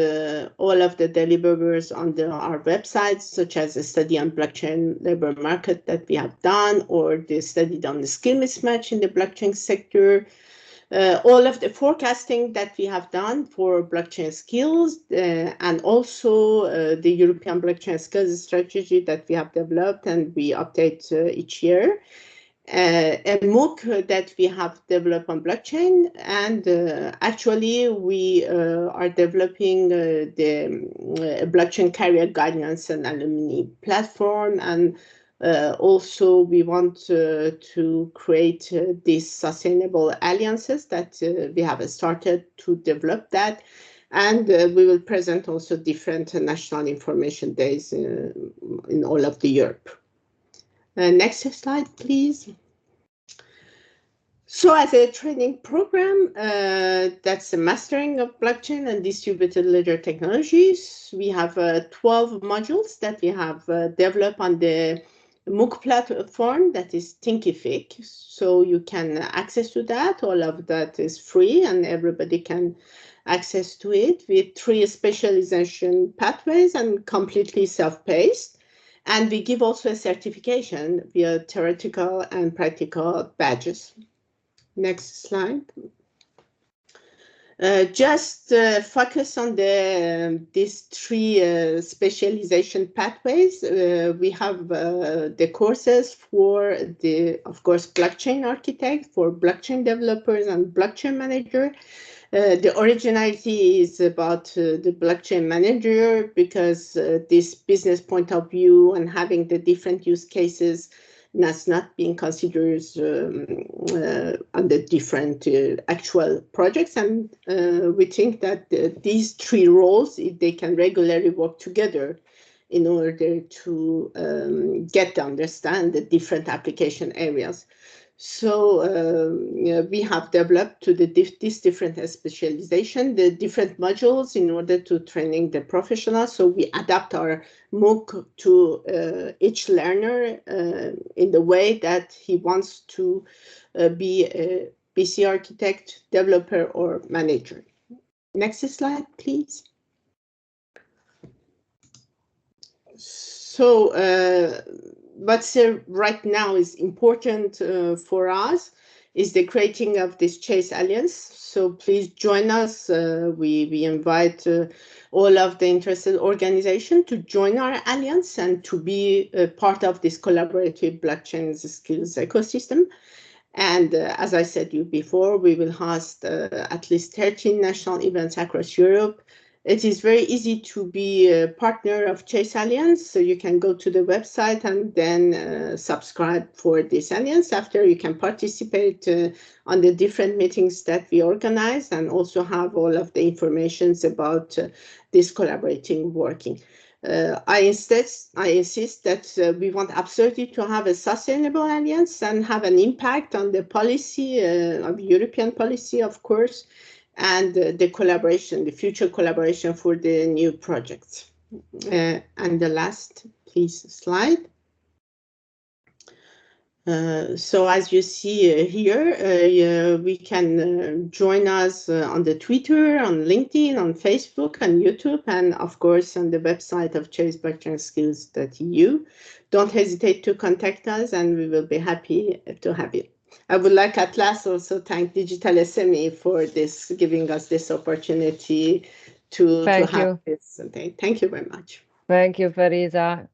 all of the deliverables on our websites, such as a study on blockchain labor market that we have done, or the study on the skill mismatch in the blockchain sector. All of the forecasting that we have done for blockchain skills, and also the European blockchain skills strategy that we have developed and we update each year. A MOOC that we have developed on blockchain, and actually we are developing the blockchain career guidance and alumni platform, and also we want to create these sustainable alliances that we have started to develop that, and we will present also different national information days in all of the Europe. Next slide, please. So as a training program, that's a mastering of blockchain and distributed ledger technologies. We have 12 modules that we have developed on the MOOC platform that is Thinkific. So you can access to that. All of that is free and everybody can access to it with 3 specialization pathways and completely self-paced. And we give also a certification via theoretical and practical badges. Next slide. Just focus on these 3 specialization pathways. We have the courses for of course, blockchain architect, for blockchain developers and blockchain manager. The originality is about the blockchain manager, because this business point of view and having the different use cases that's not being considered under different actual projects. And we think that these three roles, if they can regularly work together in order to get to understand the different application areas. So we have developed to this different specialization, the different modules in order to training the professionals. So we adapt our MOOC to each learner in the way that he wants to be a PC architect, developer, or manager. Next slide, please. So what's right now is important for us is the creating of this CHAISE Alliance. So please join us. We invite all of the interested organizations to join our alliance and to be a part of this collaborative blockchain skills ecosystem. And as I said you before, we will host at least 13 national events across Europe. It is very easy to be a partner of CHAISE Alliance, so you can go to the website and then subscribe for this alliance. After, you can participate on the different meetings that we organize and also have all of the informations about this collaborating working. I insist that we want absolutely to have a sustainable alliance and have an impact on the policy of European policy, of course, and the collaboration, the future collaboration for the new projects. And the last, please, slide. So as you see here, we can join us on the Twitter, on LinkedIn, on Facebook, and YouTube, and of course on the website of chaiseblockchainskills.eu. Don't hesitate to contact us, and we will be happy to have you. I would like at last also thank Digital SME for this, giving us this opportunity to have this day. Thank you very much. Thank you, Farisa.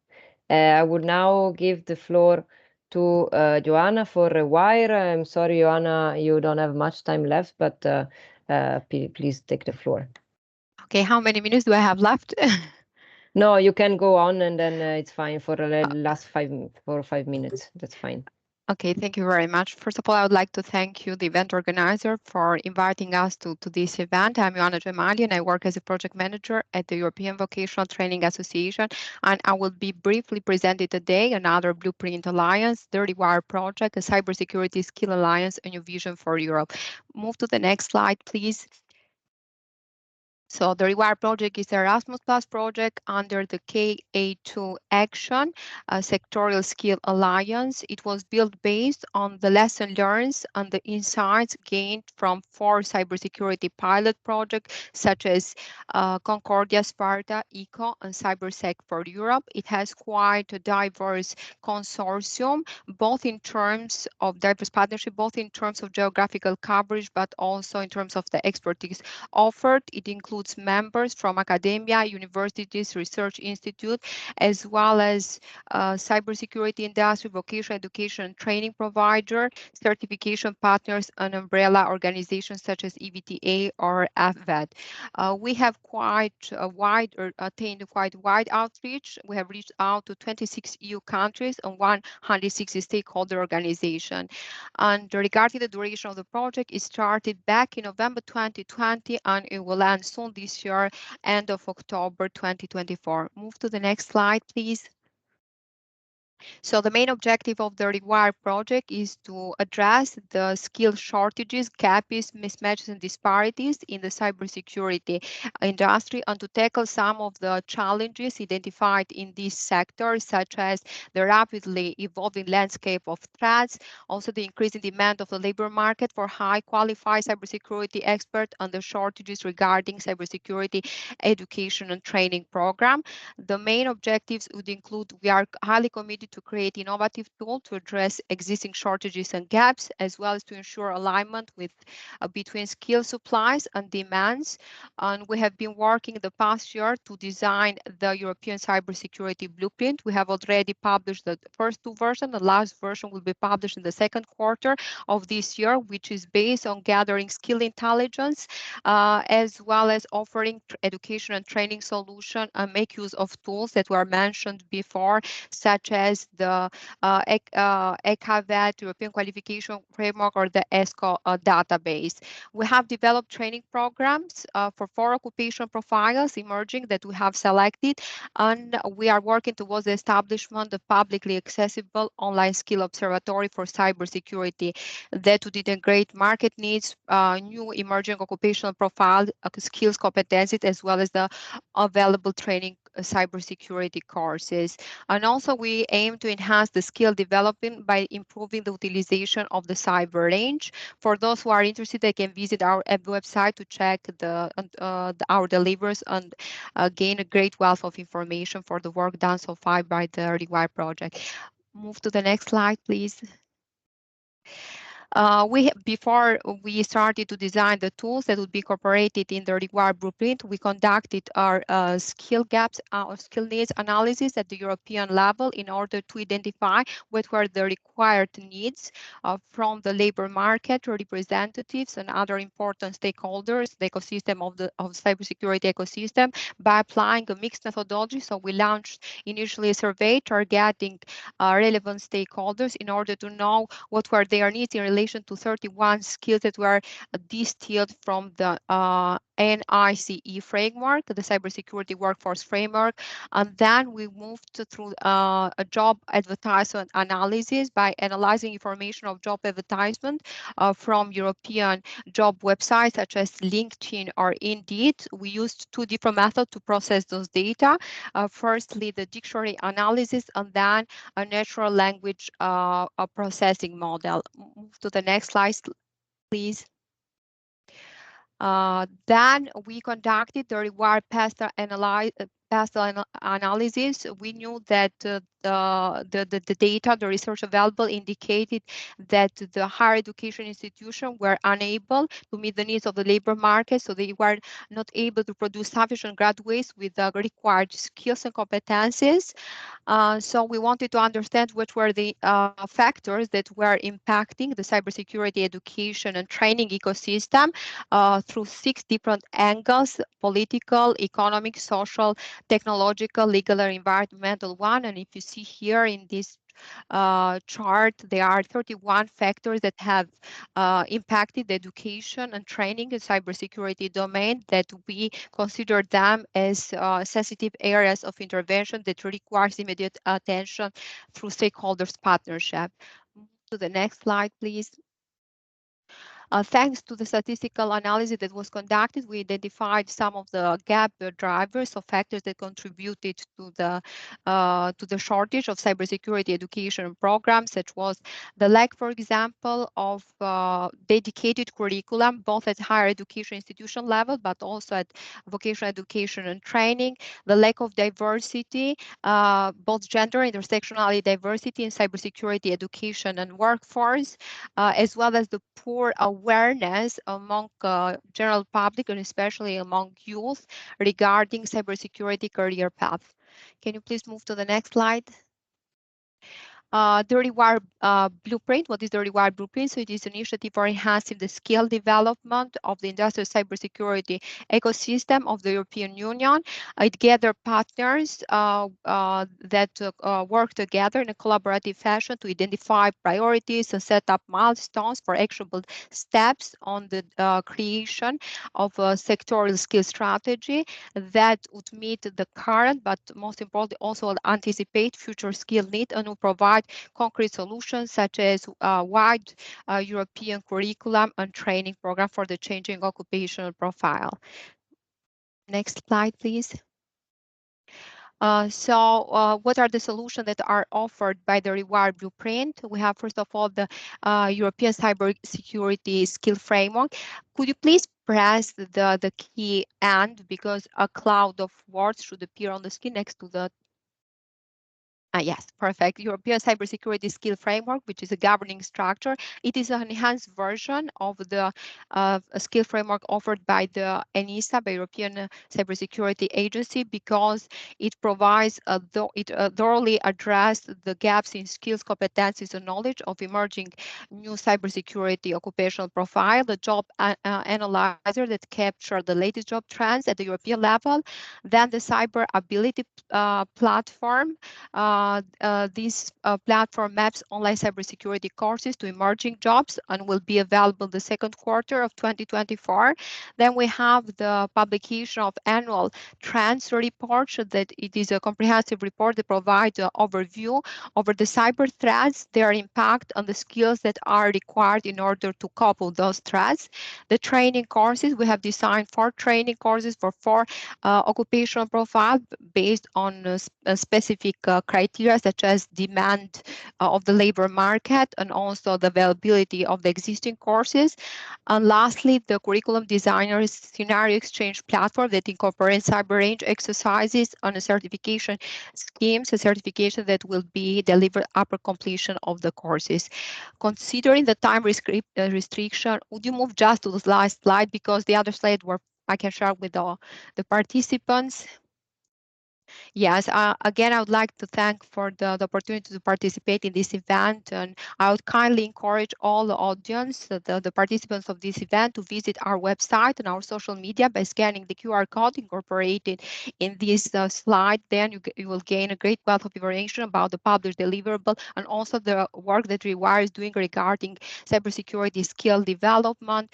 I would now give the floor to Joanna for Rewire. I'm sorry, Joanna, you don't have much time left, but please take the floor. Okay, how many minutes do I have left? No, you can go on, and then it's fine for the last 4 or 5 minutes. That's fine. Okay, thank you very much. First of all, I would like to thank you, the event organizer, for inviting us to this event. I'm Joanna Gemali, and I work as a project manager at the European Vocational Training Association. And I will be briefly presenting today another Blueprint Alliance, the Rewire project, a cybersecurity skill alliance, a new vision for Europe. Move to the next slide, please. So the Rewire project is the Erasmus Plus project under the KA2 Action, a sectorial skill alliance. It was built based on the lessons learned and the insights gained from 4 cybersecurity pilot projects, such as Concordia, Sparta, ECO, and CyberSec for Europe. It has quite a diverse consortium, both in terms of diverse partnership, both in terms of geographical coverage, but also in terms of the expertise offered. It includes members from academia, universities, research institute, as well as cybersecurity industry, vocational education and training provider, certification partners, and umbrella organizations such as EVTA or AFVET. We have attained quite wide outreach. We have reached out to 26 EU countries and 160 stakeholder organizations. And regarding the duration of the project, it started back in November 2020 and it will end soon this year, end of October 2024. Move to the next slide, please. So the main objective of the Rewire project is to address the skill shortages, gaps, mismatches, and disparities in the cybersecurity industry and to tackle some of the challenges identified in this sector, such as the rapidly evolving landscape of threats, also the increasing demand of the labor market for high qualified cybersecurity experts, and the shortages regarding cybersecurity education and training program. The main objectives would include, we are highly committed wanted to create innovative tools to address existing shortages and gaps, as well as to ensure alignment with between skill supplies and demands. And we have been working the past year to design the European cybersecurity blueprint. We have already published the first two versions. The last version will be published in the second quarter of this year, which is based on gathering skill intelligence, as well as offering education and training solution and make use of tools that were mentioned before, such as the ECAVET, European Qualification Framework, or the ESCO database. We have developed training programs for 4 occupation profiles emerging that we have selected, and we are working towards the establishment of publicly accessible online skill observatory for cybersecurity that would integrate market needs, new emerging occupational profile, skills, competencies, as well as the available training cybersecurity courses. And also we aim to enhance the skill development by improving the utilization of the cyber range. For those who are interested, they can visit our website to check our delivers and gain a great wealth of information for the work done so far by the Rewire project. Move to the next slide, please. Before we started to design the tools that would be incorporated in the required blueprint, we conducted our skill gaps, our skill needs analysis at the European level in order to identify what were the required needs from the labor market representatives and other important stakeholders, the ecosystem of cybersecurity ecosystem, by applying a mixed methodology. So we launched initially a survey targeting relevant stakeholders in order to know what were their needs in relation to 31 skills that were distilled from the NICE framework, the Cybersecurity Workforce Framework. And then we moved through a job advertisement analysis by analyzing information of job advertisement from European job websites such as LinkedIn or Indeed. We used 2 different methods to process those data. Firstly, the dictionary analysis, and then a natural language processing model. Move to the next slide, please. Then we conducted the required past analysis. We knew that the data, the research available indicated that the higher education institutions were unable to meet the needs of the labor market, so they were not able to produce sufficient graduates with the required skills and competencies. So we wanted to understand what were the factors that were impacting the cybersecurity education and training ecosystem through 6 different angles: political, economic, social, technological, legal, and environmental one. And if you see here in this chart, there are 31 factors that have impacted the education and training in cybersecurity domain that we consider them as sensitive areas of intervention that requires immediate attention through stakeholders partnership. Move to the next slide, please. Thanks to the statistical analysis that was conducted, we identified some of the gap drivers or factors that contributed to the shortage of cybersecurity education programs, such was the lack, for example, of dedicated curriculum, both at higher education institution level, but also at vocational education and training, the lack of diversity, both gender and intersectionality diversity in cybersecurity education and workforce, as well as the poor awareness among general public and especially among youth regarding cybersecurity career path. Can you please move to the next slide? The Rewire Blueprint. What is the Rewire Blueprint? So it is an initiative for enhancing the skill development of the industrial cybersecurity ecosystem of the European Union. It gathers partners that work together in a collaborative fashion to identify priorities and set up milestones for actionable steps on the creation of a sectoral skill strategy that would meet the current, but most importantly also anticipate future skill needs and will provide concrete solutions such as wide European curriculum and training program for the changing occupational profile. Next slide, please. What are the solutions that are offered by the Rewire Blueprint? We have, first of all, the European Cybersecurity Skill Framework. Could you please press the key "and" because a cloud of words should appear on the screen next to the Yes, perfect. European Cybersecurity Skill Framework, which is a governing structure. It is an enhanced version of the skill framework offered by the ENISA, by European Cybersecurity Agency, because it provides, thoroughly addressed the gaps in skills, competencies, and knowledge of emerging new cybersecurity occupational profile, the job analyzer that capture the latest job trends at the European level, then the cyber ability platform. This platform maps online cybersecurity courses to emerging jobs and will be available the second quarter of 2024. Then we have the publication of annual trends report, that it is a comprehensive report that provides an overview over the cyber threats, their impact on the skills that are required in order to couple those threats. The training courses, we have designed 4 training courses for 4 occupational profiles based on specific criteria such as demand of the labor market and also the availability of the existing courses. And lastly, the curriculum designer's scenario exchange platform that incorporates cyber range exercises on a certification schemes, a certification that will be delivered after completion of the courses. Considering the time restriction, would you move just to the last slide, because the other slide where I can share with the participants. Yes, again, I would like to thank for the opportunity to participate in this event, and I would kindly encourage all the audience, the participants of this event, to visit our website and our social media by scanning the QR code incorporated in this slide. Then you will gain a great wealth of information about the published deliverable and also the work that Rewire is doing regarding cybersecurity skill development.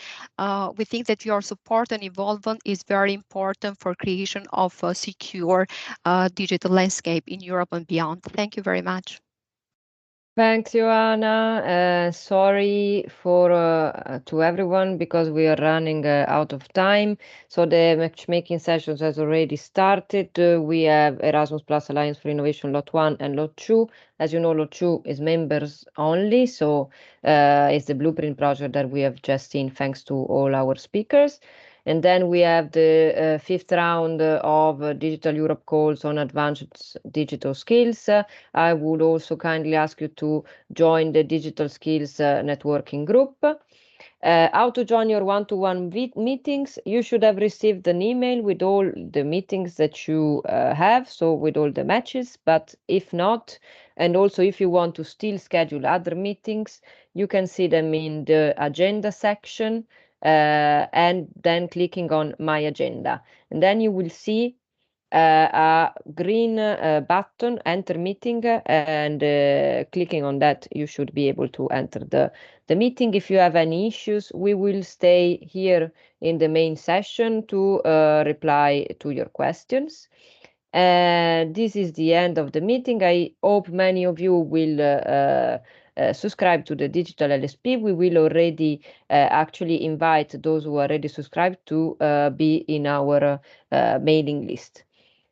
We think that your support and involvement is very important for creation of a secure digital landscape in Europe and beyond. Thank you very much. Thanks, Joanna. Sorry for to everyone because we are running out of time. So the matchmaking sessions has already started. We have Erasmus Plus Alliance for Innovation Lot 1 and Lot 2. As you know, Lot 2 is members only. So it's the blueprint project that we have just seen, thanks to all our speakers. And then we have the 5th round of Digital Europe calls on advanced digital skills. I would also kindly ask you to join the digital skills networking group. How to join your one-to-one meetings? You should have received an email with all the meetings that you have, so with all the matches. But if not, and also if you want to still schedule other meetings, you can see them in the agenda section. And then clicking on My Agenda. And then you will see a green button, Enter Meeting, and clicking on that, you should be able to enter the meeting. If you have any issues, we will stay here in the main session to reply to your questions. This is the end of the meeting. I hope many of you will subscribe to the Digital LSP. We will already actually invite those who are already subscribed to be in our mailing list.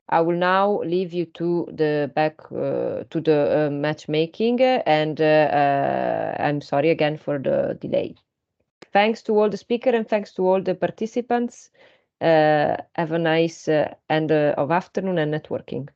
I will now leave you to the back to the matchmaking, and I'm sorry again for the delay. Thanks to all the speakers and thanks to all the participants. Have a nice end of afternoon and networking.